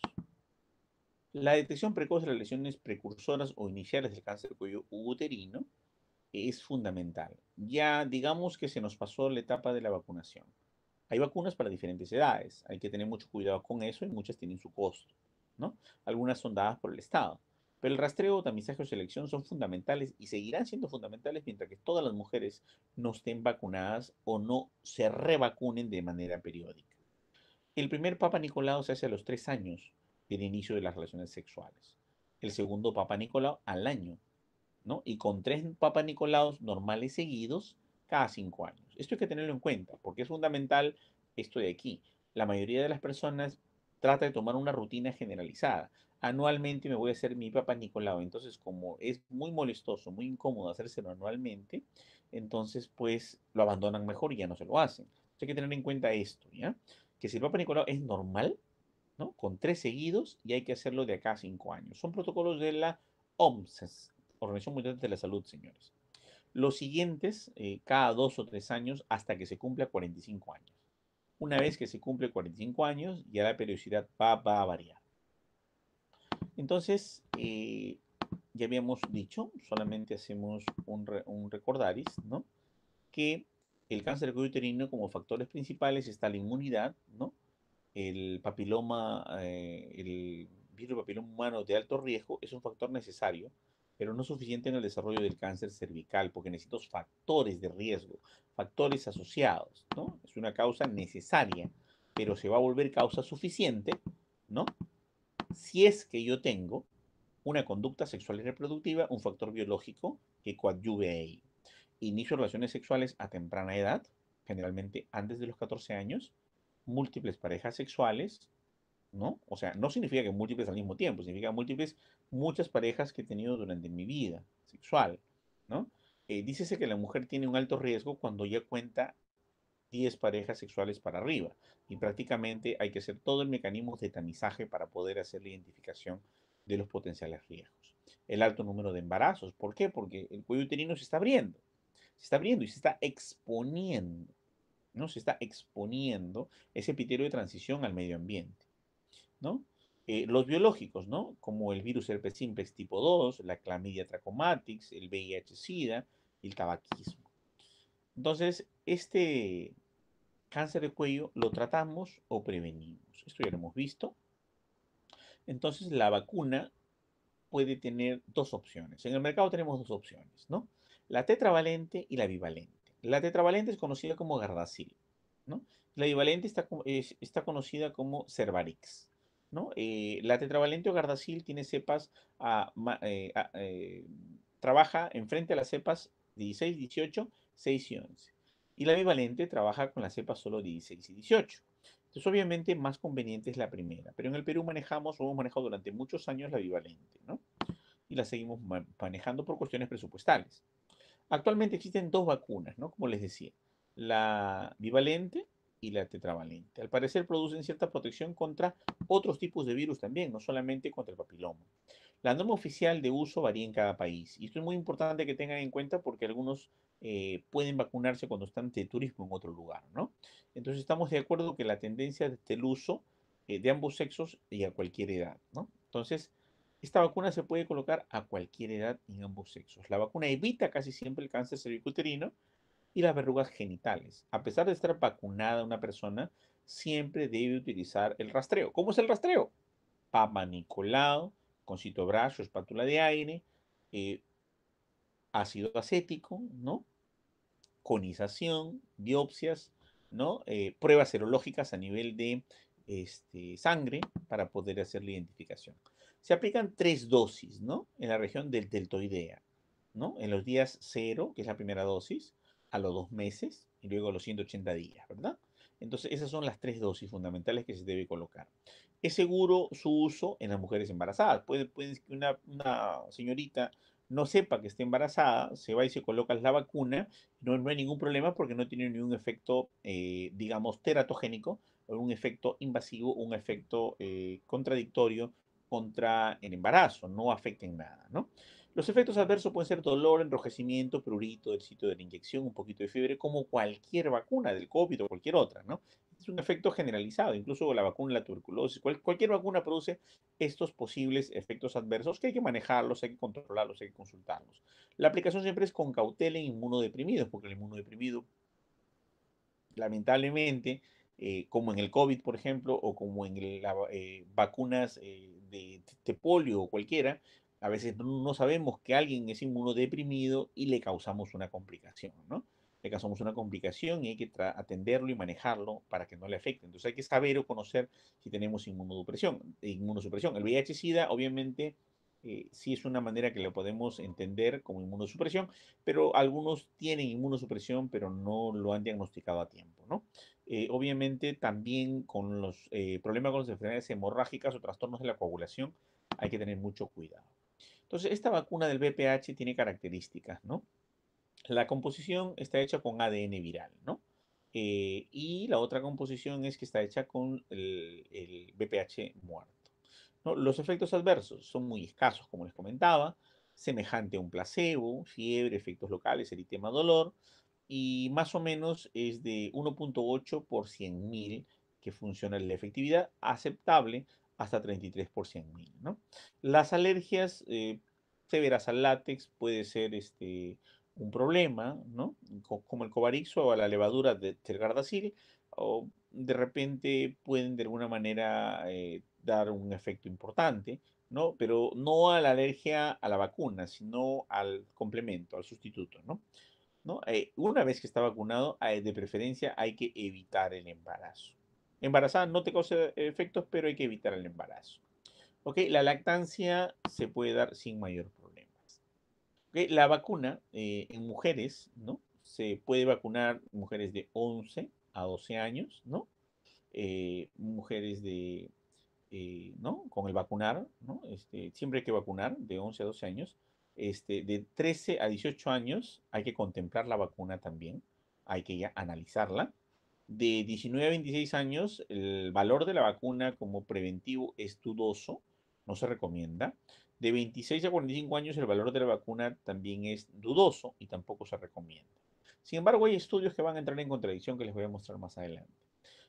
La detección precoz de las lesiones precursoras o iniciales del cáncer de cuello uterino es fundamental. Ya digamos que se nos pasó la etapa de la vacunación. Hay vacunas para diferentes edades, hay que tener mucho cuidado con eso y muchas tienen su costo, ¿no? Algunas son dadas por el Estado, pero el rastreo, tamizaje o selección son fundamentales y seguirán siendo fundamentales mientras que todas las mujeres no estén vacunadas o no se revacunen de manera periódica. El primer Papa Nicolau se hace a los 3 años del inicio de las relaciones sexuales. El segundo Papa Nicolau al año, ¿no? Y con 3 Papa Nicolaos normales seguidos cada 5 años. Esto hay que tenerlo en cuenta, porque es fundamental esto de aquí. La mayoría de las personas trata de tomar una rutina generalizada. Anualmente me voy a hacer mi Papa Nicolau. Entonces, como es muy molestoso, muy incómodo hacérselo anualmente, entonces pues lo abandonan mejor y ya no se lo hacen. Entonces, hay que tener en cuenta esto, ¿ya? Que si el Papa Nicolau es normal, ¿no? Con 3 seguidos y hay que hacerlo de acá a 5 años. Son protocolos de la OMS, Organización Mundial de la Salud, señores. Los siguientes, cada 2 o 3 años, hasta que se cumpla 45 años. Una vez que se cumple 45 años, ya la periodicidad va a variar. Entonces, ya habíamos dicho, solamente hacemos un recordaris, ¿no? Que el cáncer de cuello uterino, como factores principales, está la inmunidad, ¿no? El papiloma, el virus papiloma humano de alto riesgo es un factor necesario, pero no suficiente en el desarrollo del cáncer cervical, porque necesito factores de riesgo, factores asociados, ¿no? Es una causa necesaria, pero se va a volver causa suficiente, ¿no? Si es que yo tengo una conducta sexual y reproductiva, un factor biológico que coadyuve a ello. Inicio relaciones sexuales a temprana edad, generalmente antes de los 14 años, múltiples parejas sexuales, ¿no? O sea, no significa que múltiples al mismo tiempo, significa múltiples, muchas parejas que he tenido durante mi vida sexual, ¿no? Dícese que la mujer tiene un alto riesgo cuando ya cuenta 10 parejas sexuales para arriba. Y prácticamente hay que hacer todo el mecanismo de tamizaje para poder hacer la identificación de los potenciales riesgos. El alto número de embarazos. ¿Por qué? Porque el cuello uterino se está abriendo y se está exponiendo, ¿no? Se está exponiendo ese epitelio de transición al medio ambiente, ¿no? Los biológicos, ¿no? Como el virus herpes simplex tipo 2, la clamidia trachomatis, el VIH-Sida y el tabaquismo. Entonces, este cáncer de cuello lo tratamos o prevenimos. Esto ya lo hemos visto. Entonces, la vacuna puede tener dos opciones. En el mercado tenemos dos opciones, ¿no? La tetravalente y la bivalente. La tetravalente es conocida como Gardasil, ¿no? La bivalente está conocida como Cervarix, ¿no? La tetravalente o Gardasil tiene cepas, trabaja enfrente a las cepas 16, 18, 6 y 11. Y la bivalente trabaja con las cepas solo 16 y 18. Entonces, obviamente, más conveniente es la primera, pero en el Perú hemos manejado durante muchos años la bivalente, ¿no? Y la seguimos manejando por cuestiones presupuestales. Actualmente existen dos vacunas, ¿no? Como les decía, la bivalente y la tetravalente. Al parecer producen cierta protección contra otros tipos de virus también, no solamente contra el papiloma. La norma oficial de uso varía en cada país y esto es muy importante que tengan en cuenta porque algunos pueden vacunarse cuando están de turismo en otro lugar, ¿no? Entonces estamos de acuerdo que la tendencia es el uso de ambos sexos y a cualquier edad, ¿no? Entonces, esta vacuna se puede colocar a cualquier edad en ambos sexos. La vacuna evita casi siempre el cáncer cervicuterino y las verrugas genitales. A pesar de estar vacunada una persona, siempre debe utilizar el rastreo. ¿Cómo es el rastreo? Papa Nicolau, con citobrazo, espátula de aire, eh, ácido acético, ¿no? Conización, biopsias, ¿no? Pruebas serológicas a nivel de sangre para poder hacer la identificación. Se aplican 3 dosis, ¿no? En la región del deltoidea, ¿no? En los días 0, que es la primera dosis, a los 2 meses y luego a los 180 días, ¿verdad? Entonces, esas son las 3 dosis fundamentales que se debe colocar. Es seguro su uso en las mujeres embarazadas. Puede que una señorita no sepa que está embarazada, se va y se coloca la vacuna, no hay ningún problema porque no tiene ningún efecto, digamos, teratogénico, o un efecto invasivo, un efecto contradictorio contra el embarazo, no afecta en nada, ¿no? Los efectos adversos pueden ser dolor, enrojecimiento, prurito del sitio de la inyección, un poquito de fiebre, como cualquier vacuna del COVID o cualquier otra, ¿no? Es un efecto generalizado, incluso la vacuna de la tuberculosis, cualquier vacuna produce estos posibles efectos adversos que hay que manejarlos, hay que controlarlos, hay que consultarlos. La aplicación siempre es con cautela en inmunodeprimidos, porque el inmunodeprimido, lamentablemente, como en el COVID, por ejemplo, o como en las vacunas de polio o cualquiera, a veces no sabemos que alguien es inmunodeprimido y le causamos una complicación, ¿no? Le causamos una complicación y hay que atenderlo y manejarlo para que no le afecte. Entonces hay que saber o conocer si tenemos inmunosupresión. El VIH-Sida, obviamente, sí es una manera que lo podemos entender como inmunosupresión, pero algunos tienen inmunosupresión, pero no lo han diagnosticado a tiempo, ¿no? Obviamente también con los problemas con las enfermedades hemorrágicas o trastornos de la coagulación hay que tener mucho cuidado. Entonces, esta vacuna del VPH tiene características, ¿no? La composición está hecha con ADN viral, ¿no? Y la otra composición es que está hecha con el VPH muerto, ¿no? Los efectos adversos son muy escasos, como les comentaba. semejante a un placebo, fiebre, efectos locales, eritema, dolor, y más o menos es de 1,8 por 100.000 que funciona la efectividad aceptable hasta 33 por 100.000, ¿no? Las alergias severas al látex puede ser un problema, ¿no? Como el cobarixo o la levadura del Gardasil, o de repente pueden de alguna manera dar un efecto importante, ¿no? Pero no a la alergia a la vacuna, sino al complemento, al sustituto, ¿no? ¿No? Una vez que está vacunado, de preferencia hay que evitar el embarazo. Embarazada no te causa efectos, pero hay que evitar el embarazo. ¿Ok? La lactancia se puede dar sin mayor problemas. ¿Ok? La vacuna en mujeres, ¿no? Se puede vacunar mujeres de 11 a 12 años, ¿no? Mujeres ¿no? Con el vacunar, ¿no? Siempre hay que vacunar de 11 a 12 años. De 13 a 18 años hay que contemplar la vacuna también, hay que ya analizarla. De 19 a 26 años, el valor de la vacuna como preventivo es dudoso, no se recomienda. De 26 a 45 años, el valor de la vacuna también es dudoso y tampoco se recomienda. Sin embargo, hay estudios que van a entrar en contradicción que les voy a mostrar más adelante.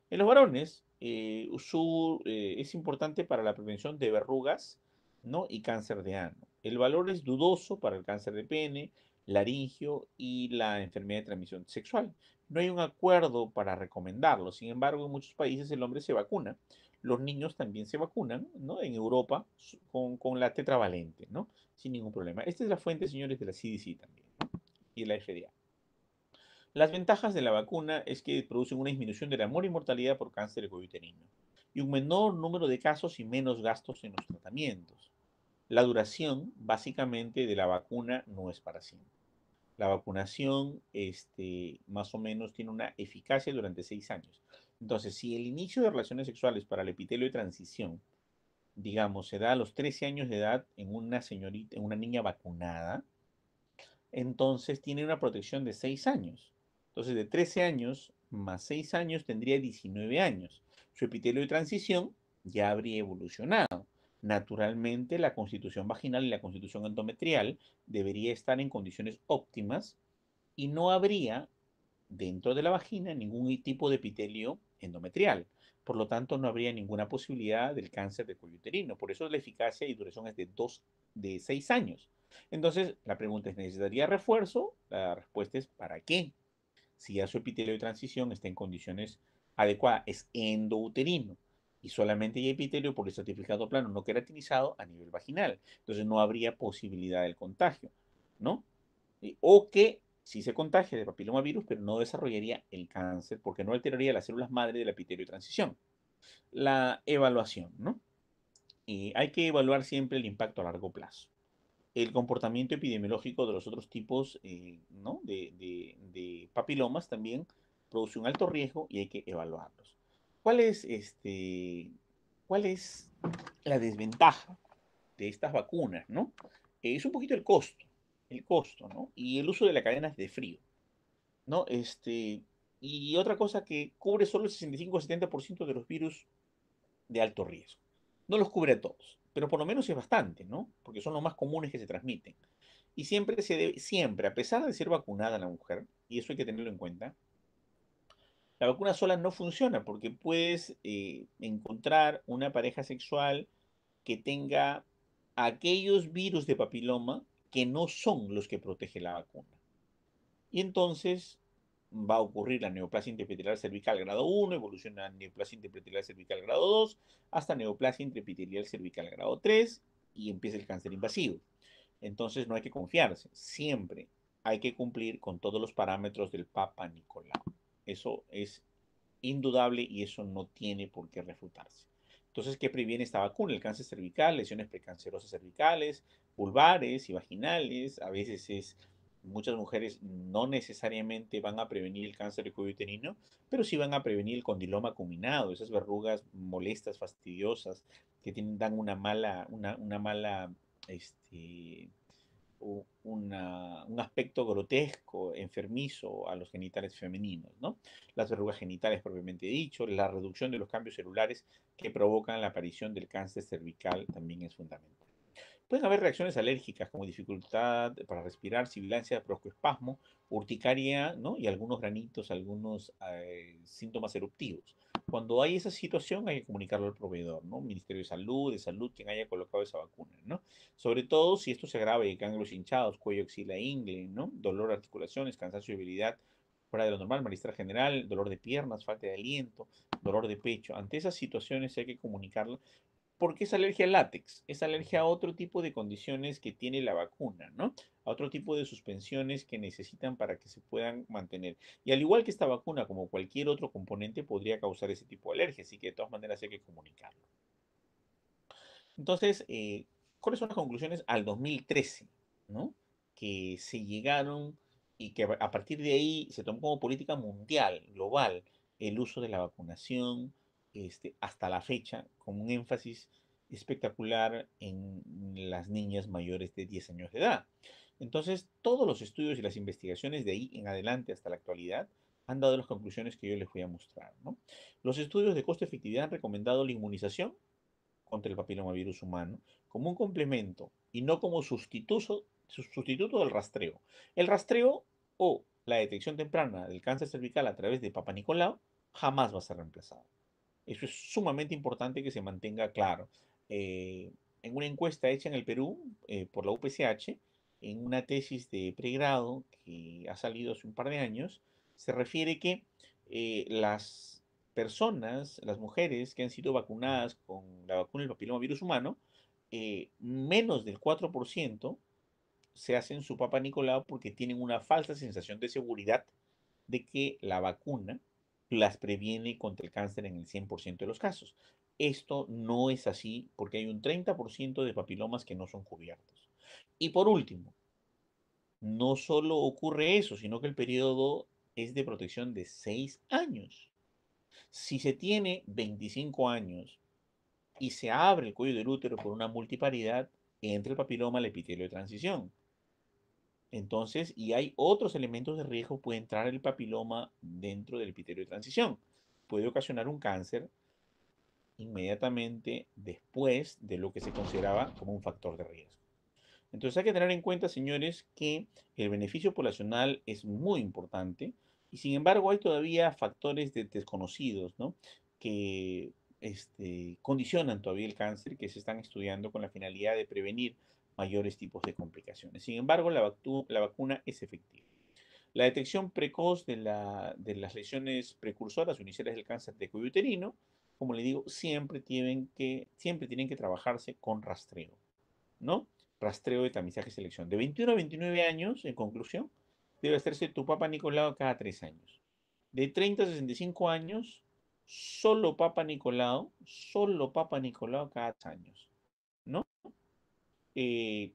En los varones, es importante para la prevención de verrugas, ¿no? Y cáncer de ano. El valor es dudoso para el cáncer de pene, laringio y la enfermedad de transmisión sexual. No hay un acuerdo para recomendarlo. Sin embargo, en muchos países el hombre se vacuna. Los niños también se vacunan, ¿no? En Europa con la tetravalente, ¿no? Sin ningún problema. Esta es la fuente, señores, de la CDC también, ¿no? Y de la FDA. Las ventajas de la vacuna es que producen una disminución de la mortalidad por cáncer de cuello uterino y un menor número de casos y menos gastos en los tratamientos. La duración, básicamente, de la vacuna no es para siempre. La vacunación, más o menos, tiene una eficacia durante 6 años. Entonces, si el inicio de relaciones sexuales para el epitelio de transición, digamos, se da a los 13 años de edad en una señorita, en una niña vacunada, entonces tiene una protección de 6 años. Entonces, de 13 años más 6 años tendría 19 años. Su epitelio de transición ya habría evolucionado. Naturalmente, la constitución vaginal y la constitución endometrial debería estar en condiciones óptimas y no habría dentro de la vagina ningún tipo de epitelio endometrial. Por lo tanto, no habría ninguna posibilidad del cáncer de cuello uterino. Por eso la eficacia y duración es de 6 años. Entonces, la pregunta es, ¿necesitaría refuerzo? La respuesta es, ¿para qué? Si ya su epitelio de transición está en condiciones adecuadas, es endouterino y solamente hay epitelio por el certificado plano no queratinizado a nivel vaginal. Entonces no habría posibilidad del contagio, ¿no? O que sí se contagia de papilomavirus, pero no desarrollaría el cáncer porque no alteraría las células madre del epitelio de transición. La evaluación, ¿no? Hay que evaluar siempre el impacto a largo plazo. El comportamiento epidemiológico de los otros tipos, ¿no? de papilomas también produce un alto riesgo y hay que evaluarlos. ¿Cuál es, cuál es la desventaja de estas vacunas, ¿no? Es un poquito el costo, ¿no? Y el uso de las cadenas de frío, ¿no? Y otra cosa que cubre solo el 65-70% de los virus de alto riesgo. No los cubre a todos, pero por lo menos es bastante, ¿no? Porque son los más comunes que se transmiten. Y siempre siempre, a pesar de ser vacunada la mujer, y eso hay que tenerlo en cuenta, la vacuna sola no funciona porque puedes encontrar una pareja sexual que tenga aquellos virus de papiloma que no son los que protege la vacuna. Y entonces va a ocurrir la neoplasia intraepitelial cervical grado 1, evoluciona a neoplasia intraepitelial cervical grado 2, hasta neoplasia intraepitelial cervical grado 3 y empieza el cáncer invasivo. Entonces no hay que confiarse, siempre hay que cumplir con todos los parámetros del Papa Nicolau. Eso es indudable y eso no tiene por qué refutarse. Entonces, ¿qué previene esta vacuna? El cáncer cervical, lesiones precancerosas cervicales, vulvares y vaginales. A veces muchas mujeres no necesariamente van a prevenir el cáncer de cuello uterino, pero sí van a prevenir el condiloma acuminado, esas verrugas molestas, fastidiosas, que dan una mala este, un aspecto grotesco, enfermizo a los genitales femeninos, ¿no? Las verrugas genitales propiamente dicho, la reducción de los cambios celulares que provocan la aparición del cáncer cervical también es fundamental. Pueden haber reacciones alérgicas como dificultad para respirar, sibilancia, broncoespasmo, urticaria, ¿no? Y algunos granitos, algunos síntomas eruptivos. Cuando hay esa situación hay que comunicarlo al proveedor, ¿no? Ministerio de Salud, quien haya colocado esa vacuna, ¿no? Sobre todo si esto se agrava, ganglios hinchados, cuello, axila, e ingle, ¿no? Dolor de articulaciones, cansancio y debilidad fuera de lo normal, malestar general, dolor de piernas, falta de aliento, dolor de pecho. Ante esas situaciones hay que comunicarlo porque es alergia al látex, es alergia a otro tipo de condiciones que tiene la vacuna, ¿no? A otro tipo de suspensiones que necesitan para que se puedan mantener. Y al igual que esta vacuna, como cualquier otro componente, podría causar ese tipo de alergia, así que de todas maneras hay que comunicarlo. Entonces, ¿cuáles son las conclusiones al 2013, ¿no? Que se llegaron y que a partir de ahí se tomó como política mundial, global, el uso de la vacunación hasta la fecha, con un énfasis espectacular en las niñas mayores de 10 años de edad. Entonces, todos los estudios y las investigaciones de ahí en adelante hasta la actualidad han dado las conclusiones que yo les voy a mostrar, ¿no? Los estudios de costo-efectividad han recomendado la inmunización contra el papilomavirus humano como un complemento y no como sustituto del rastreo. El rastreo o la detección temprana del cáncer cervical a través de Papa Nicolau jamás va a ser reemplazado. Eso es sumamente importante que se mantenga claro. En una encuesta hecha en el Perú por la UPCH, en una tesis de pregrado que ha salido hace un par de años, se refiere que las personas, las mujeres que han sido vacunadas con la vacuna del papilomavirus humano, menos del 4% se hacen su Papa Nicolau porque tienen una falsa sensación de seguridad de que la vacuna las previene contra el cáncer en el 100% de los casos. Esto no es así porque hay un 30% de papilomas que no son cubiertos. Y por último, no solo ocurre eso, sino que el periodo es de protección de 6 años. Si se tiene 25 años y se abre el cuello del útero por una multiparidad, entra el papiloma al epitelio de transición. Entonces, y hay otros elementos de riesgo, puede entrar el papiloma dentro del epitelio de transición. Puede ocasionar un cáncer inmediatamente después de lo que se consideraba como un factor de riesgo. Entonces hay que tener en cuenta, señores, que el beneficio poblacional es muy importante y sin embargo hay todavía factores desconocidos, ¿no? Que condicionan todavía el cáncer que se están estudiando con la finalidad de prevenir mayores tipos de complicaciones. Sin embargo, la vacuna es efectiva. La detección precoz de las lesiones precursoras o iniciales del cáncer de cuello uterino, como le digo, siempre tienen que trabajarse con rastreo, ¿no? Rastreo de tamizaje y selección. De 21 a 29 años, en conclusión, debe hacerse tu Papa Nicolau cada 3 años. De 30 a 65 años, solo Papa Nicolau cada 3 años, ¿no? Eh,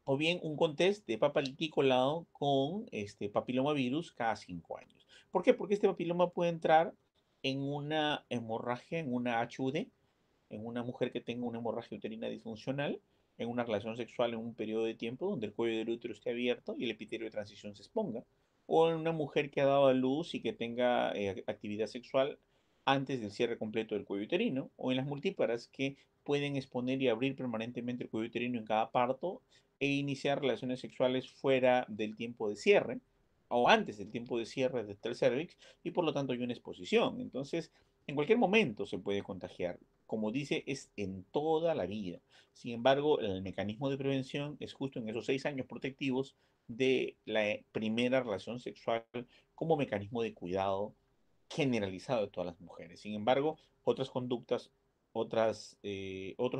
o bien un contest de Papa Nicolau con papilomavirus cada 5 años. ¿Por qué? Porque este papiloma puede entrar en una hemorragia, en una HUD, en una mujer que tenga una hemorragia uterina disfuncional, en una relación sexual en un periodo de tiempo donde el cuello del útero esté abierto y el epitelio de transición se exponga, o en una mujer que ha dado a luz y que tenga actividad sexual antes del cierre completo del cuello uterino, o en las multíparas que pueden exponer y abrir permanentemente el cuello uterino en cada parto e iniciar relaciones sexuales fuera del tiempo de cierre o antes del tiempo de cierre del cervix y por lo tanto hay una exposición. Entonces, en cualquier momento se puede contagiar. Como dice, es en toda la vida. Sin embargo, el mecanismo de prevención es justo en esos 6 años protectivos de la primera relación sexual como mecanismo de cuidado generalizado de todas las mujeres. Sin embargo, otras conductas, otros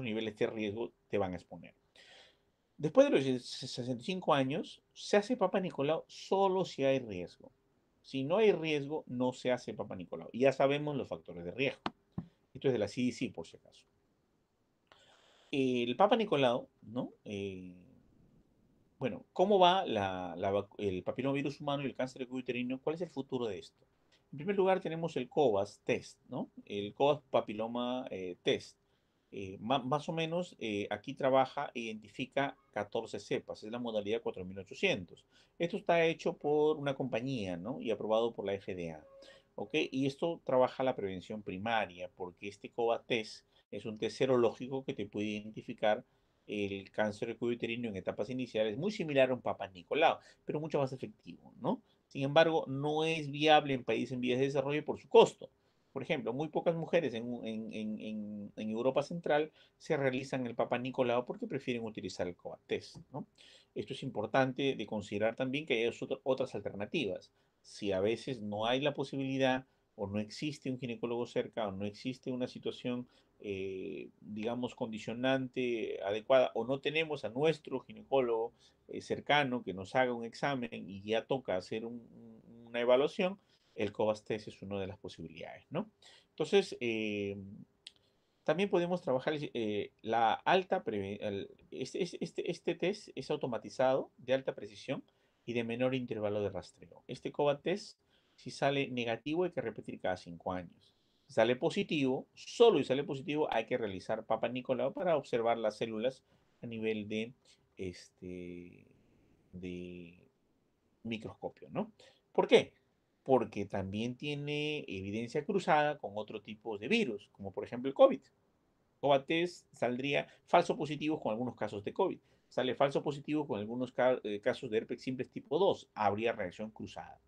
niveles de riesgo te van a exponer. Después de los 65 años, se hace Papa Nicolau solo si hay riesgo. Si no hay riesgo, no se hace Papa Nicolau. Y ya sabemos los factores de riesgo. Esto es de la CDC, por si acaso. El Papa Nicolau, ¿no? Bueno, ¿cómo va el papilomavirus humano y el cáncer de cuello uterino? ¿Cuál es el futuro de esto? En primer lugar, tenemos el COVAS test, ¿no? El COVAS papiloma test. Más o menos, aquí trabaja e identifica 14 cepas, es la modalidad 4800. Esto está hecho por una compañía, ¿no? Y aprobado por la FDA. ¿Ok? Y esto trabaja la prevención primaria, porque este COVAS test es un test serológico que te puede identificar el cáncer de cuello uterino en etapas iniciales, muy similar a un Papa Nicolau, pero mucho más efectivo, ¿no? Sin embargo, no es viable en países en vías de desarrollo por su costo. Por ejemplo, muy pocas mujeres en Europa Central se realizan el Papa Nicolau porque prefieren utilizar el Covat test, ¿no? Esto es importante de considerar también que hay otras alternativas. Si a veces no hay la posibilidad o no existe un ginecólogo cerca o no existe una situación, digamos, condicionante adecuada o no tenemos a nuestro ginecólogo cercano que nos haga un examen y ya toca hacer una evaluación, el COVAS test es una de las posibilidades, ¿no? Entonces, también podemos trabajar la alta, este test es automatizado, de alta precisión y de menor intervalo de rastreo. Este COVA test, si sale negativo, hay que repetir cada 5 años. Si sale positivo, solo y sale positivo, hay que realizar Papa Nicolau para observar las células a nivel este, de microscopio, ¿no? ¿Por qué? Porque también tiene evidencia cruzada con otro tipo de virus, como por ejemplo el COVID. COVID test saldría falso positivo con algunos casos de COVID. Sale falso positivo con algunos casos de herpes simples tipo 2. Habría reacción cruzada.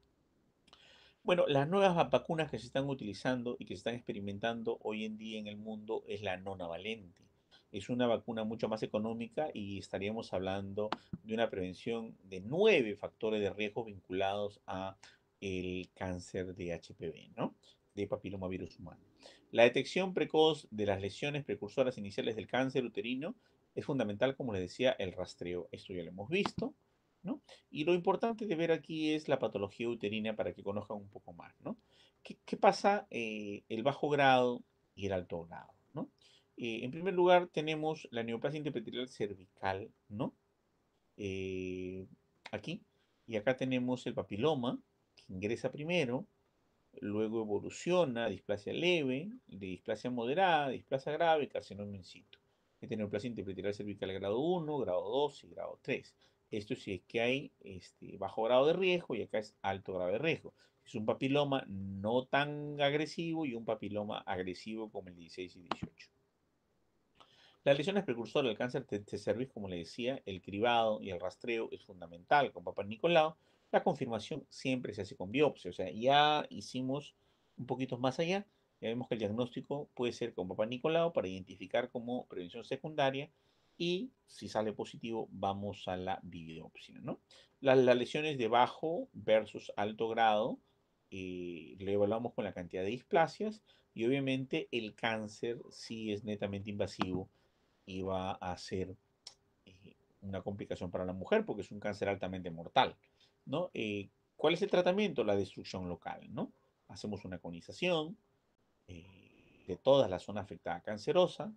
Bueno, las nuevas vacunas que se están utilizando y que se están experimentando hoy en día en el mundo es la nonavalente. Es una vacuna mucho más económica y estaríamos hablando de una prevención de 9 factores de riesgo vinculados a el cáncer de HPV, ¿no? De papillomavirus humano. La detección precoz de las lesiones precursoras iniciales del cáncer uterino es fundamental, como les decía, el rastreo. Esto ya lo hemos visto, ¿no? Y lo importante de ver aquí es la patología uterina para que conozcan un poco más, ¿no? ¿Qué pasa el bajo grado y el alto grado, ¿no? En primer lugar tenemos la neoplasia interpetrinial cervical, ¿no? Eh, aquí. Y acá tenemos el papiloma, que ingresa primero, luego evoluciona a displasia leve, de displasia moderada, displasia grave, carcinoma in situ. Este neoplasia interpetrinial cervical grado 1, grado 2 y grado 3. Esto sí es que hay bajo grado de riesgo y acá es alto grado de riesgo. Es un papiloma no tan agresivo y un papiloma agresivo como el 16 y 18. Las lesiones precursoras del cáncer de cervix, como le decía, el cribado y el rastreo es fundamental con Papá Nicolau. La confirmación siempre se hace con biopsia, o sea, ya hicimos un poquito más allá. Ya vemos que el diagnóstico puede ser con Papá Nicolau para identificar como prevención secundaria y si sale positivo vamos a la biopsia, ¿no? Las lesiones de bajo versus alto grado le evaluamos con la cantidad de displasias y obviamente el cáncer sí es netamente invasivo y va a ser una complicación para la mujer porque es un cáncer altamente mortal, ¿no? ¿Cuál es el tratamiento? La destrucción local, ¿no? Hacemos una conización de toda la zona afectada cancerosa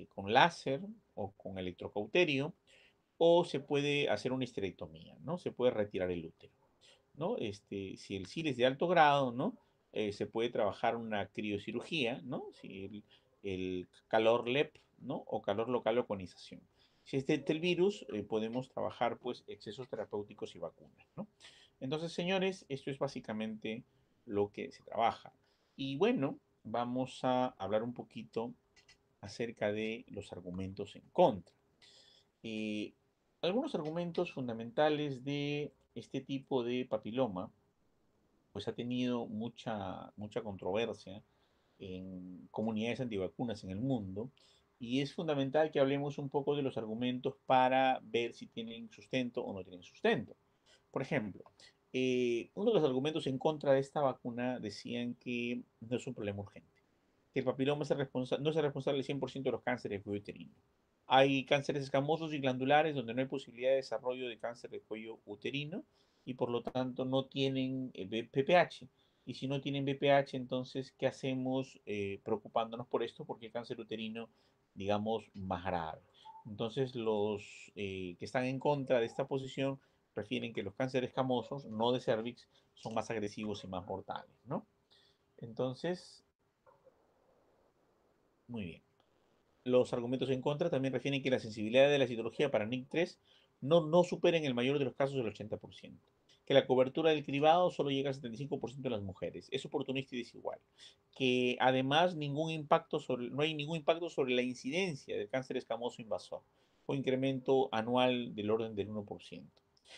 con láser o con electrocauterio o se puede hacer una histerectomía, ¿no? Se puede retirar el útero, ¿no? Si el SIL es de alto grado, ¿no? Se puede trabajar una criocirugía, ¿no? Si el calor LEP, ¿no? O calor local o conización. Si es del virus, podemos trabajar, pues, excesos terapéuticos y vacunas, ¿no? Entonces, señores, esto es básicamente lo que se trabaja. Y bueno, vamos a hablar un poquito acerca de los argumentos en contra. Eh, Algunos argumentos fundamentales de este tipo de papiloma, pues ha tenido mucha controversia en comunidades antivacunas en el mundo y es fundamental que hablemos un poco de los argumentos para ver si tienen sustento o no tienen sustento. Por ejemplo, uno de los argumentos en contra de esta vacuna decían que no es un problema urgente, que el papiloma no es el responsable del 100% de los cánceres de cuello uterino. Hay cánceres escamosos y glandulares donde no hay posibilidad de desarrollo de cáncer de cuello uterino y por lo tanto no tienen BPH. Y si no tienen BPH, entonces, ¿qué hacemos preocupándonos por esto? Porque el cáncer uterino, digamos, más grave. Entonces, los que están en contra de esta posición prefieren que los cánceres escamosos, no de cervix, son más agresivos y más mortales, ¿no? Entonces, muy bien. Los argumentos en contra también refieren que la sensibilidad de la citología para NIC3 no supera en el mayor de los casos el 80%, que la cobertura del cribado solo llega al 75% de las mujeres, es oportunista y desigual, que además no hay ningún impacto sobre la incidencia del cáncer escamoso invasor. o incremento anual del orden del 1%.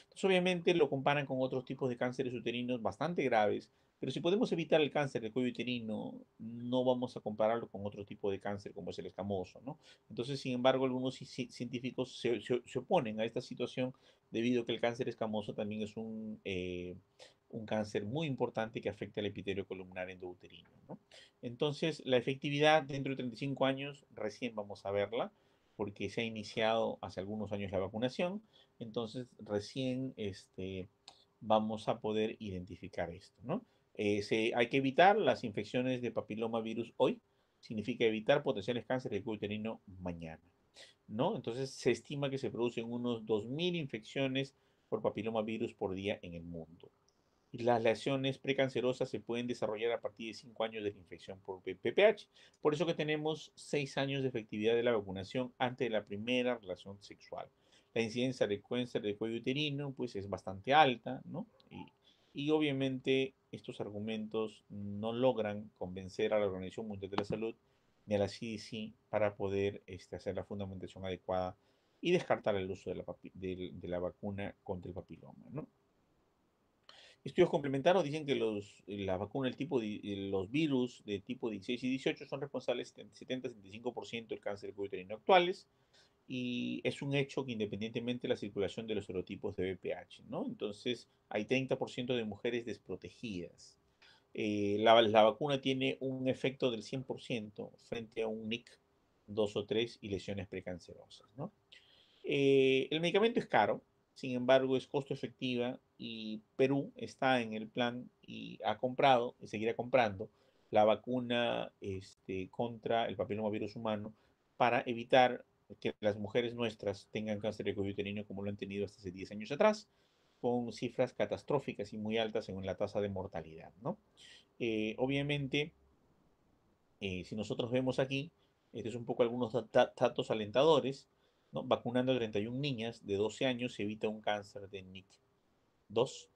Entonces, obviamente lo comparan con otros tipos de cánceres uterinos bastante graves, pero si podemos evitar el cáncer del cuello uterino, no vamos a compararlo con otro tipo de cáncer como es el escamoso, ¿no? Entonces, sin embargo, algunos científicos se oponen a esta situación debido a que el cáncer escamoso también es un cáncer muy importante que afecta al epitelio columnar endouterino, ¿no? Entonces, la efectividad dentro de 35 años recién vamos a verla porque se ha iniciado hace algunos años la vacunación, entonces recién vamos a poder identificar esto, ¿no? Hay que evitar las infecciones de papilomavirus hoy, significa evitar potenciales cánceres de cuello uterino mañana, ¿no? Entonces se estima que se producen unos 2.000 infecciones por papilomavirus por día en el mundo. Y las lesiones precancerosas se pueden desarrollar a partir de 5 años de la infección por PPH. Por eso que tenemos 6 años de efectividad de la vacunación antes de la primera relación sexual. La incidencia de cáncer de cuello uterino pues es bastante alta, ¿no? Y obviamente estos argumentos no logran convencer a la Organización Mundial de la Salud ni a la CDC para poder hacer la fundamentación adecuada y descartar el uso de la vacuna contra el papiloma, ¿no? Estudios complementarios dicen que la vacuna, los virus de tipo 16 y 18 son responsables del 70-75% del cáncer de cuello uterino actuales y es un hecho que independientemente de la circulación de los serotipos de BPH, ¿no? Entonces hay 30% de mujeres desprotegidas. La vacuna tiene un efecto del 100% frente a un NIC 2 o 3 y lesiones precancerosas, ¿no? El medicamento es caro, sin embargo es costo efectiva y Perú está en el plan y ha comprado y seguirá comprando la vacuna contra el papilomavirus humano para evitar que las mujeres nuestras tengan cáncer de cuello uterino como lo han tenido hasta hace 10 años atrás, con cifras catastróficas y muy altas según la tasa de mortalidad, ¿no? Obviamente, si nosotros vemos aquí, este es un poco algunos datos alentadores, ¿no? Vacunando a 31 niñas de 12 años se evita un cáncer de NIC2.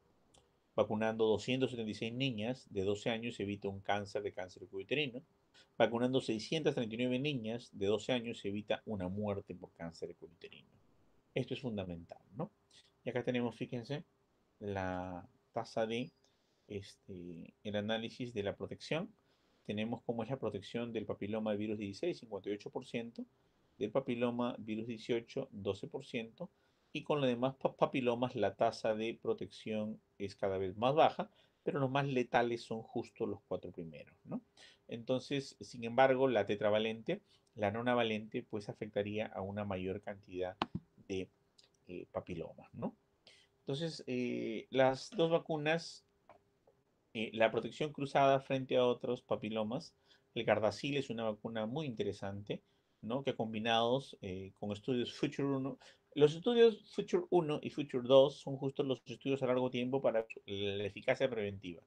Vacunando 276 niñas de 12 años se evita un cáncer de cuello uterino. Vacunando 639 niñas de 12 años se evita una muerte por cáncer de cuello uterino. Esto es fundamental, ¿no? Y acá tenemos, fíjense, la tasa de el análisis de la protección. Tenemos cómo es la protección del papiloma virus 16, 58%, del papiloma virus 18, 12%, y con los demás papilomas la tasa de protección es cada vez más baja, pero los más letales son justo los 4 primeros, ¿no? Entonces, sin embargo, la tetravalente, la nonavalente, pues afectaría a una mayor cantidad de papilomas, ¿no? Entonces, las dos vacunas, la protección cruzada frente a otros papilomas, el Gardasil es una vacuna muy interesante, ¿no? Que combinados con estudios Future 1, los estudios Future 1 y Future 2 son justo los estudios a largo tiempo para la eficacia preventiva.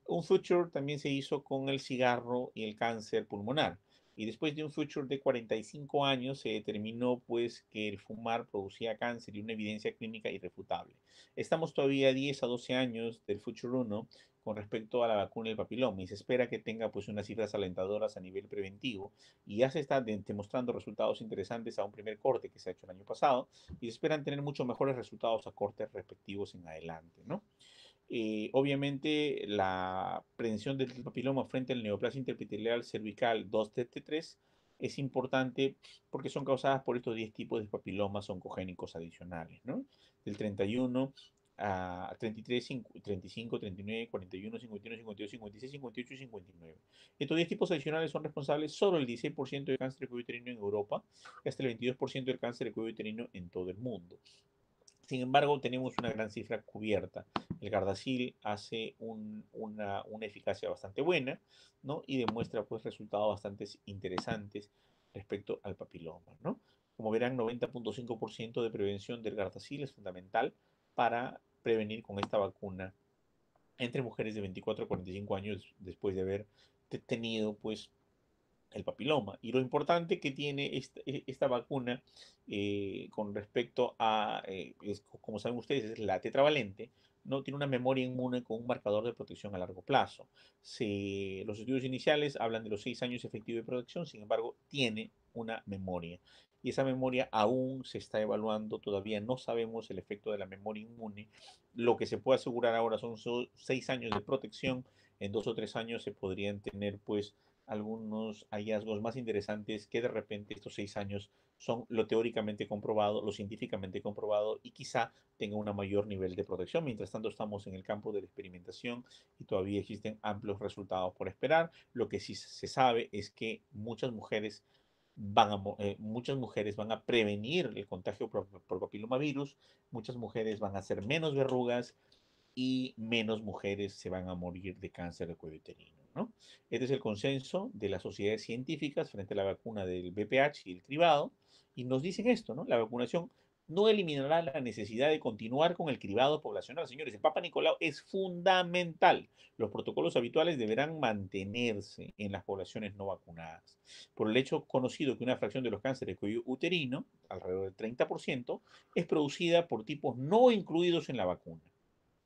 Un future también se hizo con el cigarro y el cáncer pulmonar. Y después de un future de 45 años se determinó pues que el fumar producía cáncer y una evidencia clínica irrefutable. Estamos todavía 10 a 12 años del future 1 con respecto a la vacuna del papiloma y se espera que tenga pues unas cifras alentadoras a nivel preventivo y ya se están demostrando resultados interesantes a un primer corte que se ha hecho el año pasado y se esperan tener mucho mejores resultados a cortes respectivos en adelante, ¿no? Obviamente, la prevención del papiloma frente al neoplasia interepitelial cervical 2TT3 es importante porque son causadas por estos 10 tipos de papilomas oncogénicos adicionales, ¿no? Del 31 a 33, 35, 39, 41, 51, 52, 56, 58 y 59. Estos 10 tipos adicionales son responsables solo del 16% del cáncer de cuello uterino en Europa y hasta el 22% del cáncer de cuello uterino en todo el mundo. Sin embargo, tenemos una gran cifra cubierta. El Gardasil hace una eficacia bastante buena, ¿no? Y demuestra pues resultados bastante interesantes respecto al papiloma, ¿no? Como verán, 90.5% de prevención del Gardasil es fundamental para prevenir con esta vacuna entre mujeres de 24 a 45 años después de haber tenido pues el papiloma. Y lo importante que tiene esta vacuna con respecto a, como saben ustedes, es la tetravalente, no tiene una memoria inmune con un marcador de protección a largo plazo. Los estudios iniciales hablan de los 6 años efectivos de protección, sin embargo, tiene una memoria. y esa memoria aún se está evaluando, todavía no sabemos el efecto de la memoria inmune. Lo que se puede asegurar ahora son 6 años de protección, en 2 o 3 años se podrían tener pues algunos hallazgos más interesantes que de repente estos 6 años son lo teóricamente comprobado, lo científicamente comprobado y quizá tenga un mayor nivel de protección. Mientras tanto estamos en el campo de la experimentación y todavía existen amplios resultados por esperar. Lo que sí se sabe es que muchas mujeres van a prevenir el contagio por papilomavirus, muchas mujeres van a hacer menos verrugas y menos mujeres se van a morir de cáncer de cuello uterino, ¿no? Este es el consenso de las sociedades científicas frente a la vacuna del VPH y el cribado, y nos dicen esto, ¿no? La vacunación no eliminará la necesidad de continuar con el cribado poblacional. Señores, el Papa Nicolau es fundamental. Los protocolos habituales deberán mantenerse en las poblaciones no vacunadas. Por el hecho conocido que una fracción de los cánceres de cuello uterino, alrededor del 30%, es producida por tipos no incluidos en la vacuna.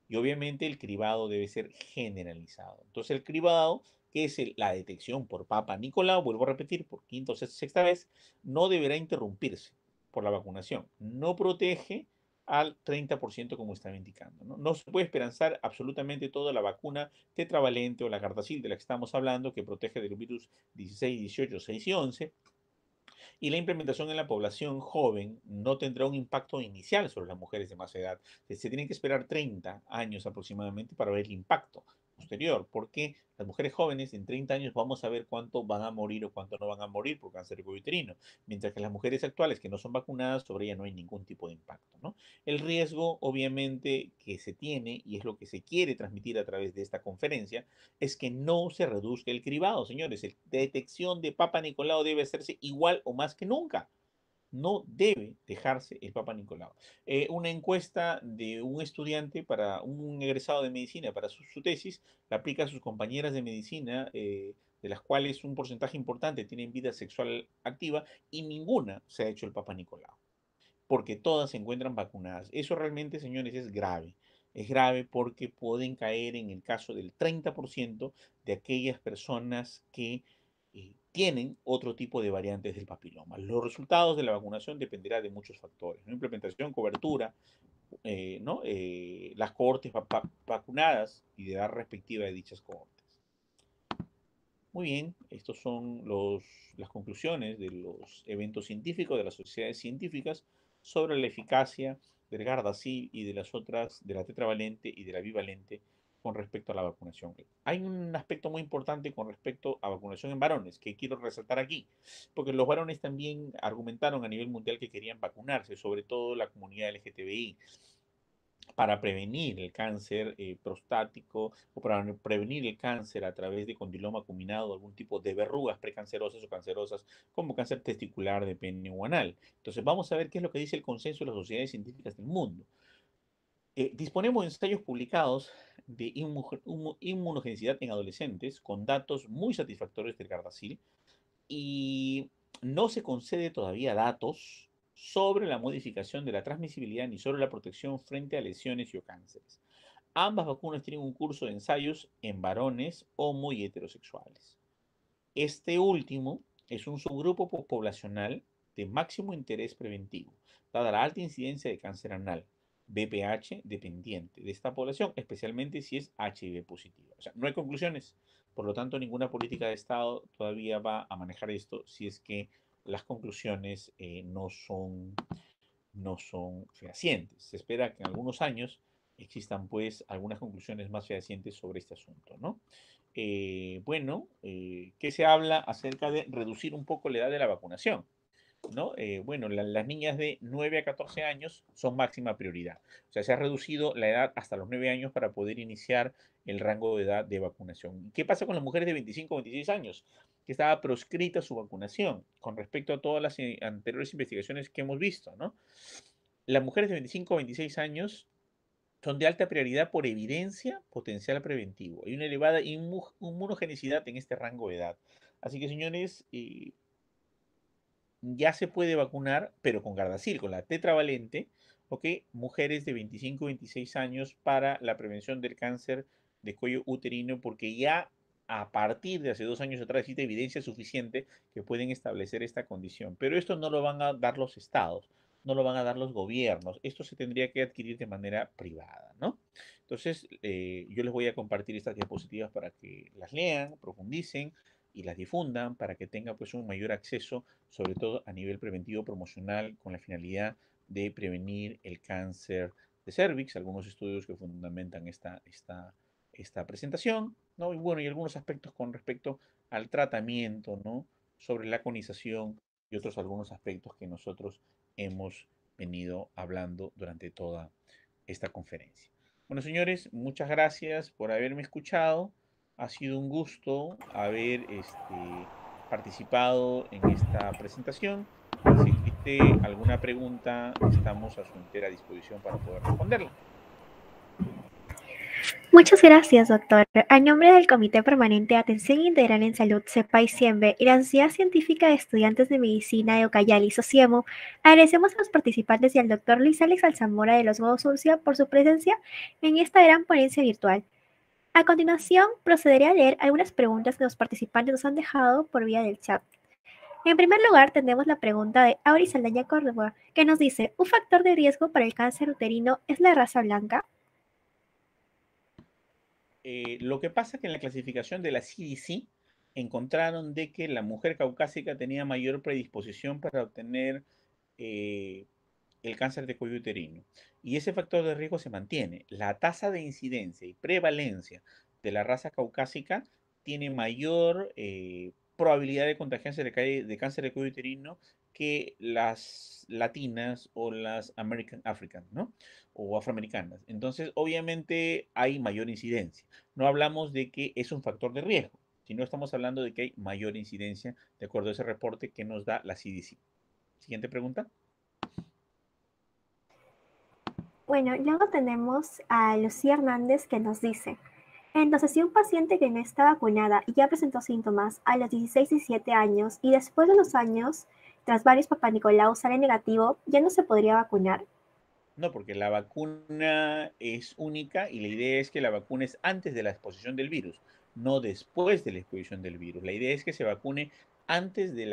Y obviamente el cribado debe ser generalizado. Entonces el cribado, que es la detección por Papa Nicolau, vuelvo a repetir por quinta o sexta vez, no deberá interrumpirse por la vacunación. No protege al 30% como estaba indicando. No se puede esperanzar absolutamente toda la vacuna tetravalente o la Gardasil de la que estamos hablando, que protege del virus 16, 18, 6 y 11, y la implementación en la población joven no tendrá un impacto inicial sobre las mujeres de más edad. Se tienen que esperar 30 años aproximadamente para ver el impacto posterior, porque las mujeres jóvenes en 30 años vamos a ver cuánto van a morir o cuánto no van a morir por cáncer de cuello uterino, mientras que las mujeres actuales que no son vacunadas, sobre ellas no hay ningún tipo de impacto, ¿no? El riesgo, obviamente, que se tiene, y es lo que se quiere transmitir a través de esta conferencia, es que no se reduzca el cribado, señores. La detección de Papa Nicolau debe hacerse igual o más que nunca. No debe dejarse el Papa Nicolau. Una encuesta de un estudiante para un egresado de medicina para su tesis la aplica a sus compañeras de medicina, de las cuales un porcentaje importante tienen vida sexual activa y ninguna se ha hecho el Papa Nicolau porque todas se encuentran vacunadas. Eso realmente, señores, es grave. Es grave porque pueden caer en el caso del 30% de aquellas personas que tienen otro tipo de variantes del papiloma. Los resultados de la vacunación dependerá de muchos factores, ¿no? Implementación, cobertura, ¿no? Las cohortes vacunadas y de edad respectiva de dichas cohortes. Muy bien, estos son las conclusiones de los eventos científicos, de las sociedades científicas, sobre la eficacia del Gardasil y de las otras, de la tetravalente y de la bivalente, con respecto a la vacunación. Hay un aspecto muy importante con respecto a vacunación en varones que quiero resaltar aquí, porque los varones también argumentaron a nivel mundial que querían vacunarse, sobre todo la comunidad LGTBI, para prevenir el cáncer prostático o para prevenir el cáncer a través de condiloma acuminado, algún tipo de verrugas precancerosas o cancerosas, como cáncer testicular de pene o anal. Entonces, vamos a ver qué es lo que dice el consenso de las sociedades científicas del mundo. Disponemos de ensayos publicados de inmunogenicidad en adolescentes con datos muy satisfactorios del Gardasil y no se concede todavía datos sobre la modificación de la transmisibilidad ni sobre la protección frente a lesiones y o cánceres. Ambas vacunas tienen un curso de ensayos en varones homo y heterosexuales. Este último es un subgrupo poblacional de máximo interés preventivo, dada la alta incidencia de cáncer anal, BPH dependiente de esta población, especialmente si es HIV positivo. O sea, no hay conclusiones, por lo tanto, ninguna política de Estado todavía va a manejar esto si es que las conclusiones no son fehacientes. Se espera que en algunos años existan pues algunas conclusiones más fehacientes sobre este asunto, ¿no? ¿Qué se habla acerca de reducir un poco la edad de la vacunación? ¿No? Las niñas de 9 a 14 años son máxima prioridad. O sea, se ha reducido la edad hasta los 9 años para poder iniciar el rango de edad de vacunación. ¿Qué pasa con las mujeres de 25 o 26 años? Que estaba proscrita su vacunación con respecto a todas las anteriores investigaciones que hemos visto, ¿no? Las mujeres de 25 o 26 años son de alta prioridad por evidencia potencial preventivo. Hay una elevada inmunogenicidad en este rango de edad. Así que, señores, ya se puede vacunar, pero con Gardasil, con la tetravalente, ¿ok? Mujeres de 25 o 26 años para la prevención del cáncer de cuello uterino, porque ya a partir de hace 2 años atrás existe evidencia suficiente que pueden establecer esta condición. Pero esto no lo van a dar los estados, no lo van a dar los gobiernos. Esto se tendría que adquirir de manera privada, ¿no? Entonces, yo les voy a compartir estas diapositivas para que las lean, profundicen y las difundan para que tengan pues un mayor acceso, sobre todo a nivel preventivo promocional, con la finalidad de prevenir el cáncer de cervix, algunos estudios que fundamentan esta presentación, ¿no? Y bueno, y algunos aspectos con respecto al tratamiento, ¿no? Sobre la conización y otros algunos aspectos que nosotros hemos venido hablando durante toda esta conferencia. Bueno, señores, muchas gracias por haberme escuchado. Ha sido un gusto haber participado en esta presentación y si existe alguna pregunta, estamos a su entera disposición para poder responderla. Muchas gracias, doctor. A nombre del Comité Permanente de Atención Integral en Salud, CEPAI-CIEMBE y la Sociedad Científica de Estudiantes de Medicina de Ucayali, SOCIEMO, agradecemos a los participantes y al doctor Luis Alex Alzamora de Los Modos Urcia por su presencia en esta gran ponencia virtual. A continuación, procederé a leer algunas preguntas que los participantes nos han dejado por vía del chat. En primer lugar, tenemos la pregunta de Auri Saldaña Córdoba, que nos dice, ¿un factor de riesgo para el cáncer uterino es la raza blanca? Lo que pasa es que en la clasificación de la CDC encontraron de que la mujer caucásica tenía mayor predisposición para obtener eh, el cáncer de cuello uterino. Y ese factor de riesgo se mantiene. La tasa de incidencia y prevalencia de la raza caucásica tiene mayor probabilidad de contagiarse de cáncer de cuello uterino que las latinas o las American African, ¿no? O afroamericanas. Entonces, obviamente hay mayor incidencia. No hablamos de que es un factor de riesgo, sino estamos hablando de que hay mayor incidencia de acuerdo a ese reporte que nos da la CDC. Siguiente pregunta. Bueno, luego tenemos a Lucía Hernández que nos dice, entonces si un paciente que no está vacunada y ya presentó síntomas a los 16 y 17 años y después de unos años, tras varios Papá Nicolau sale negativo, ¿ya no se podría vacunar? No, porque la vacuna es única y la idea es que la vacuna es antes de la exposición del virus, no después de la exposición del virus. La idea es que se vacune antes de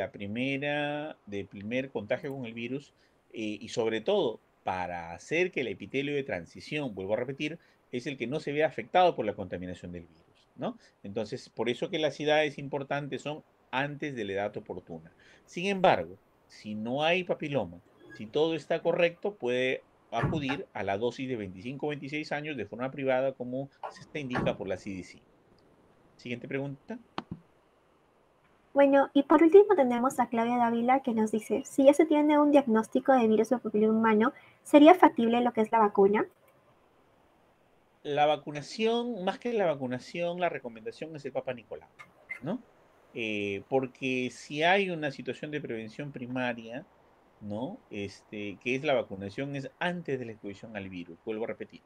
del primer contagio con el virus y sobre todo para hacer que el epitelio de transición, vuelvo a repetir, es el que no se vea afectado por la contaminación del virus, ¿no? Entonces, por eso que las edades importantes son antes de la edad oportuna. Sin embargo, si no hay papiloma, si todo está correcto, puede acudir a la dosis de 25 o 26 años de forma privada como se indica por la CDC. Siguiente pregunta. Bueno, y por último tenemos a Claudia Dávila que nos dice, si ya se tiene un diagnóstico de virus del papiloma humano, ¿sería factible lo que es la vacuna? La vacunación, más que la vacunación, la recomendación es el Papa Nicolau, ¿no? Porque si hay una situación de prevención primaria, ¿no? Que es la vacunación, es antes de la exposición al virus, vuelvo a repetir,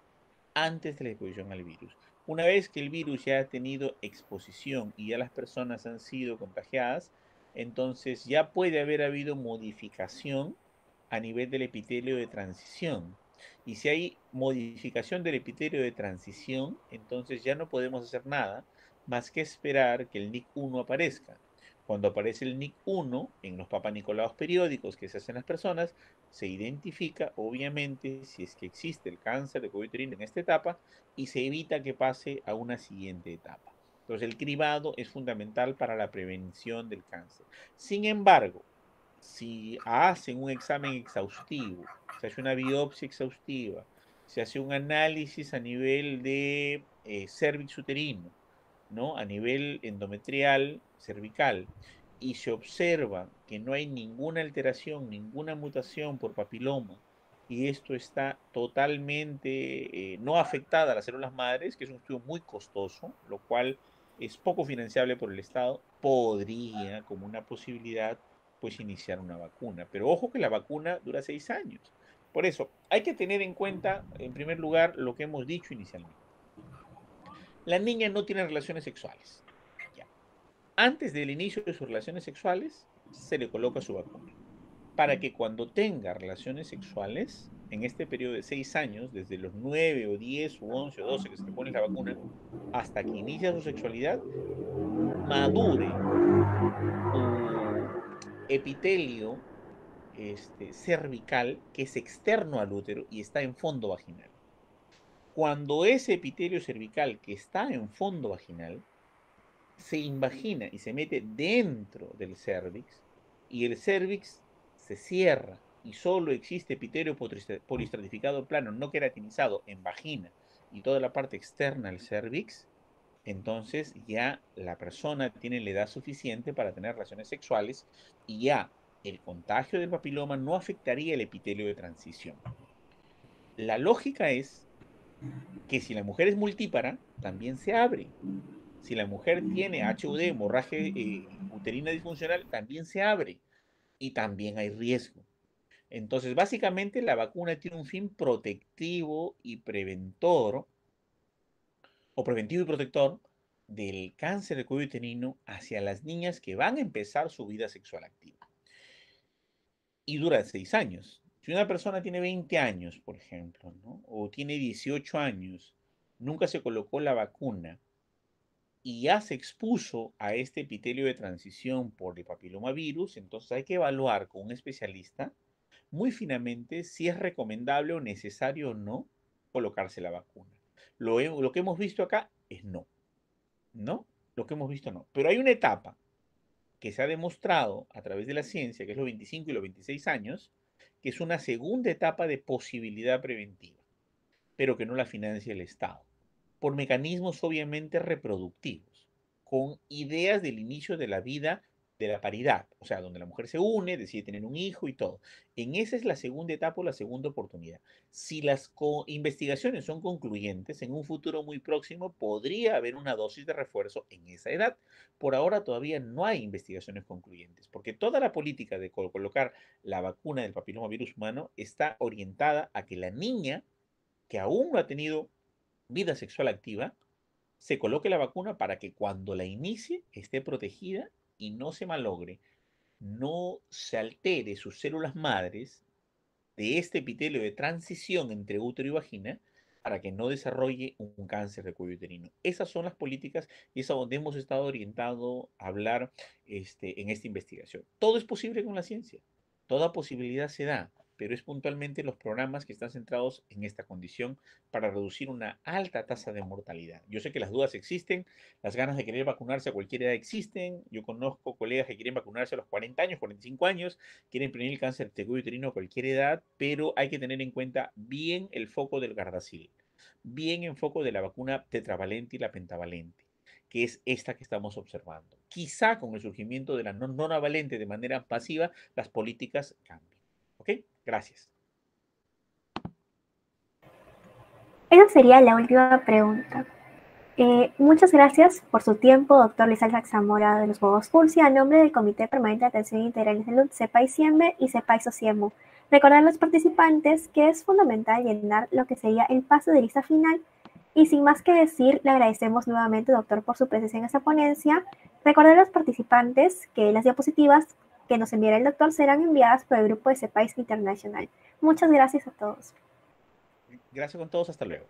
antes de la exposición al virus. Una vez que el virus ya ha tenido exposición y ya las personas han sido contagiadas, entonces ya puede haber habido modificación a nivel del epitelio de transición. Y si hay modificación del epitelio de transición, entonces ya no podemos hacer nada más que esperar que el NIC1 aparezca. Cuando aparece el NIC1 en los papanicolaos periódicos que se hacen las personas, se identifica obviamente si es que existe el cáncer de cuello uterino en esta etapa y se evita que pase a una siguiente etapa. Entonces el cribado es fundamental para la prevención del cáncer. Sin embargo, si hacen un examen exhaustivo, se hace una biopsia exhaustiva, se hace un análisis a nivel de cervix uterino, ¿no? A nivel endometrial, cervical, y se observa que no hay ninguna alteración, ninguna mutación por papiloma, y esto está totalmente no afectada a las células madres, que es un estudio muy costoso, lo cual es poco financiable por el Estado, podría, como una posibilidad, pues iniciar una vacuna. Pero ojo que la vacuna dura 6 años. Por eso, hay que tener en cuenta, en primer lugar, lo que hemos dicho inicialmente. La niña no tiene relaciones sexuales. Ya. Antes del inicio de sus relaciones sexuales, se le coloca su vacuna. para que cuando tenga relaciones sexuales, en este periodo de 6 años, desde los 9 o 10 o 11 o 12 que se le pone la vacuna, hasta que inicia su sexualidad, madure su epitelio cervical, que es externo al útero y está en fondo vaginal. Cuando ese epitelio cervical que está en fondo vaginal se invagina y se mete dentro del cérvix, y el cérvix se cierra y solo existe epitelio polistratificado plano no queratinizado en vagina y toda la parte externa del cérvix, entonces ya la persona tiene la edad suficiente para tener relaciones sexuales y ya el contagio del papiloma no afectaría el epitelio de transición. La lógica es que si la mujer es multípara, también se abre. Si la mujer tiene HUD, hemorragia uterina disfuncional, también se abre y también hay riesgo. Entonces, básicamente la vacuna tiene un fin protectivo y preventor, o preventivo y protector, del cáncer de cuello uterino hacia las niñas que van a empezar su vida sexual activa. Y dura 6 años. Si una persona tiene 20 años, por ejemplo, ¿no? O tiene 18 años, nunca se colocó la vacuna y ya se expuso a este epitelio de transición por el papilomavirus, entonces hay que evaluar con un especialista muy finamente si es recomendable o necesario o no colocarse la vacuna. Lo que hemos visto acá es no, ¿no? Lo que hemos visto no. Pero hay una etapa que se ha demostrado a través de la ciencia, que es los 25 y los 26 años, que es una segunda etapa de posibilidad preventiva, pero que no la financia el Estado, por mecanismos obviamente reproductivos, con ideas del inicio de la vida de la paridad, o sea, donde la mujer se une, decide tener un hijo y todo. En esa es la segunda etapa o la segunda oportunidad. Si las investigaciones son concluyentes, en un futuro muy próximo podría haber una dosis de refuerzo en esa edad. Por ahora todavía no hay investigaciones concluyentes, porque toda la política de colocar la vacuna del papilomavirus humano está orientada a que la niña que aún no ha tenido vida sexual activa, se coloque la vacuna para que cuando la inicie esté protegida y no se malogre, no se altere sus células madres de este epitelio de transición entre útero y vagina para que no desarrolle un cáncer de cuello uterino. Esas son las políticas y es a donde hemos estado orientado a hablar en esta investigación. Todo es posible con la ciencia, toda posibilidad se da, pero es puntualmente los programas que están centrados en esta condición para reducir una alta tasa de mortalidad. Yo sé que las dudas existen, las ganas de querer vacunarse a cualquier edad existen. Yo conozco colegas que quieren vacunarse a los 40 años, 45 años, quieren prevenir el cáncer de cuello uterino a cualquier edad, pero hay que tener en cuenta bien el foco del Gardasil, bien en foco de la vacuna tetravalente y la pentavalente, que es esta que estamos observando. Quizá con el surgimiento de la nonavalente de manera pasiva, las políticas cambien. ¿Ok? Gracias. Esa sería la última pregunta. Muchas gracias por su tiempo, doctor Lizalza Zamora de los Huevos Pulsi, a nombre del Comité Permanente de Atención Integral en Salud, CEPAI-CIEMBE y CEPAI-SOCIEMO. Recordar a los participantes que es fundamental llenar lo que sería el paso de lista final. Y sin más que decir, le agradecemos nuevamente, doctor, por su presencia en esta ponencia. Recordar a los participantes que las diapositivas que nos enviará el doctor serán enviadas por el grupo de CEPAIS Internacional. Muchas gracias a todos. Gracias con todos, hasta luego.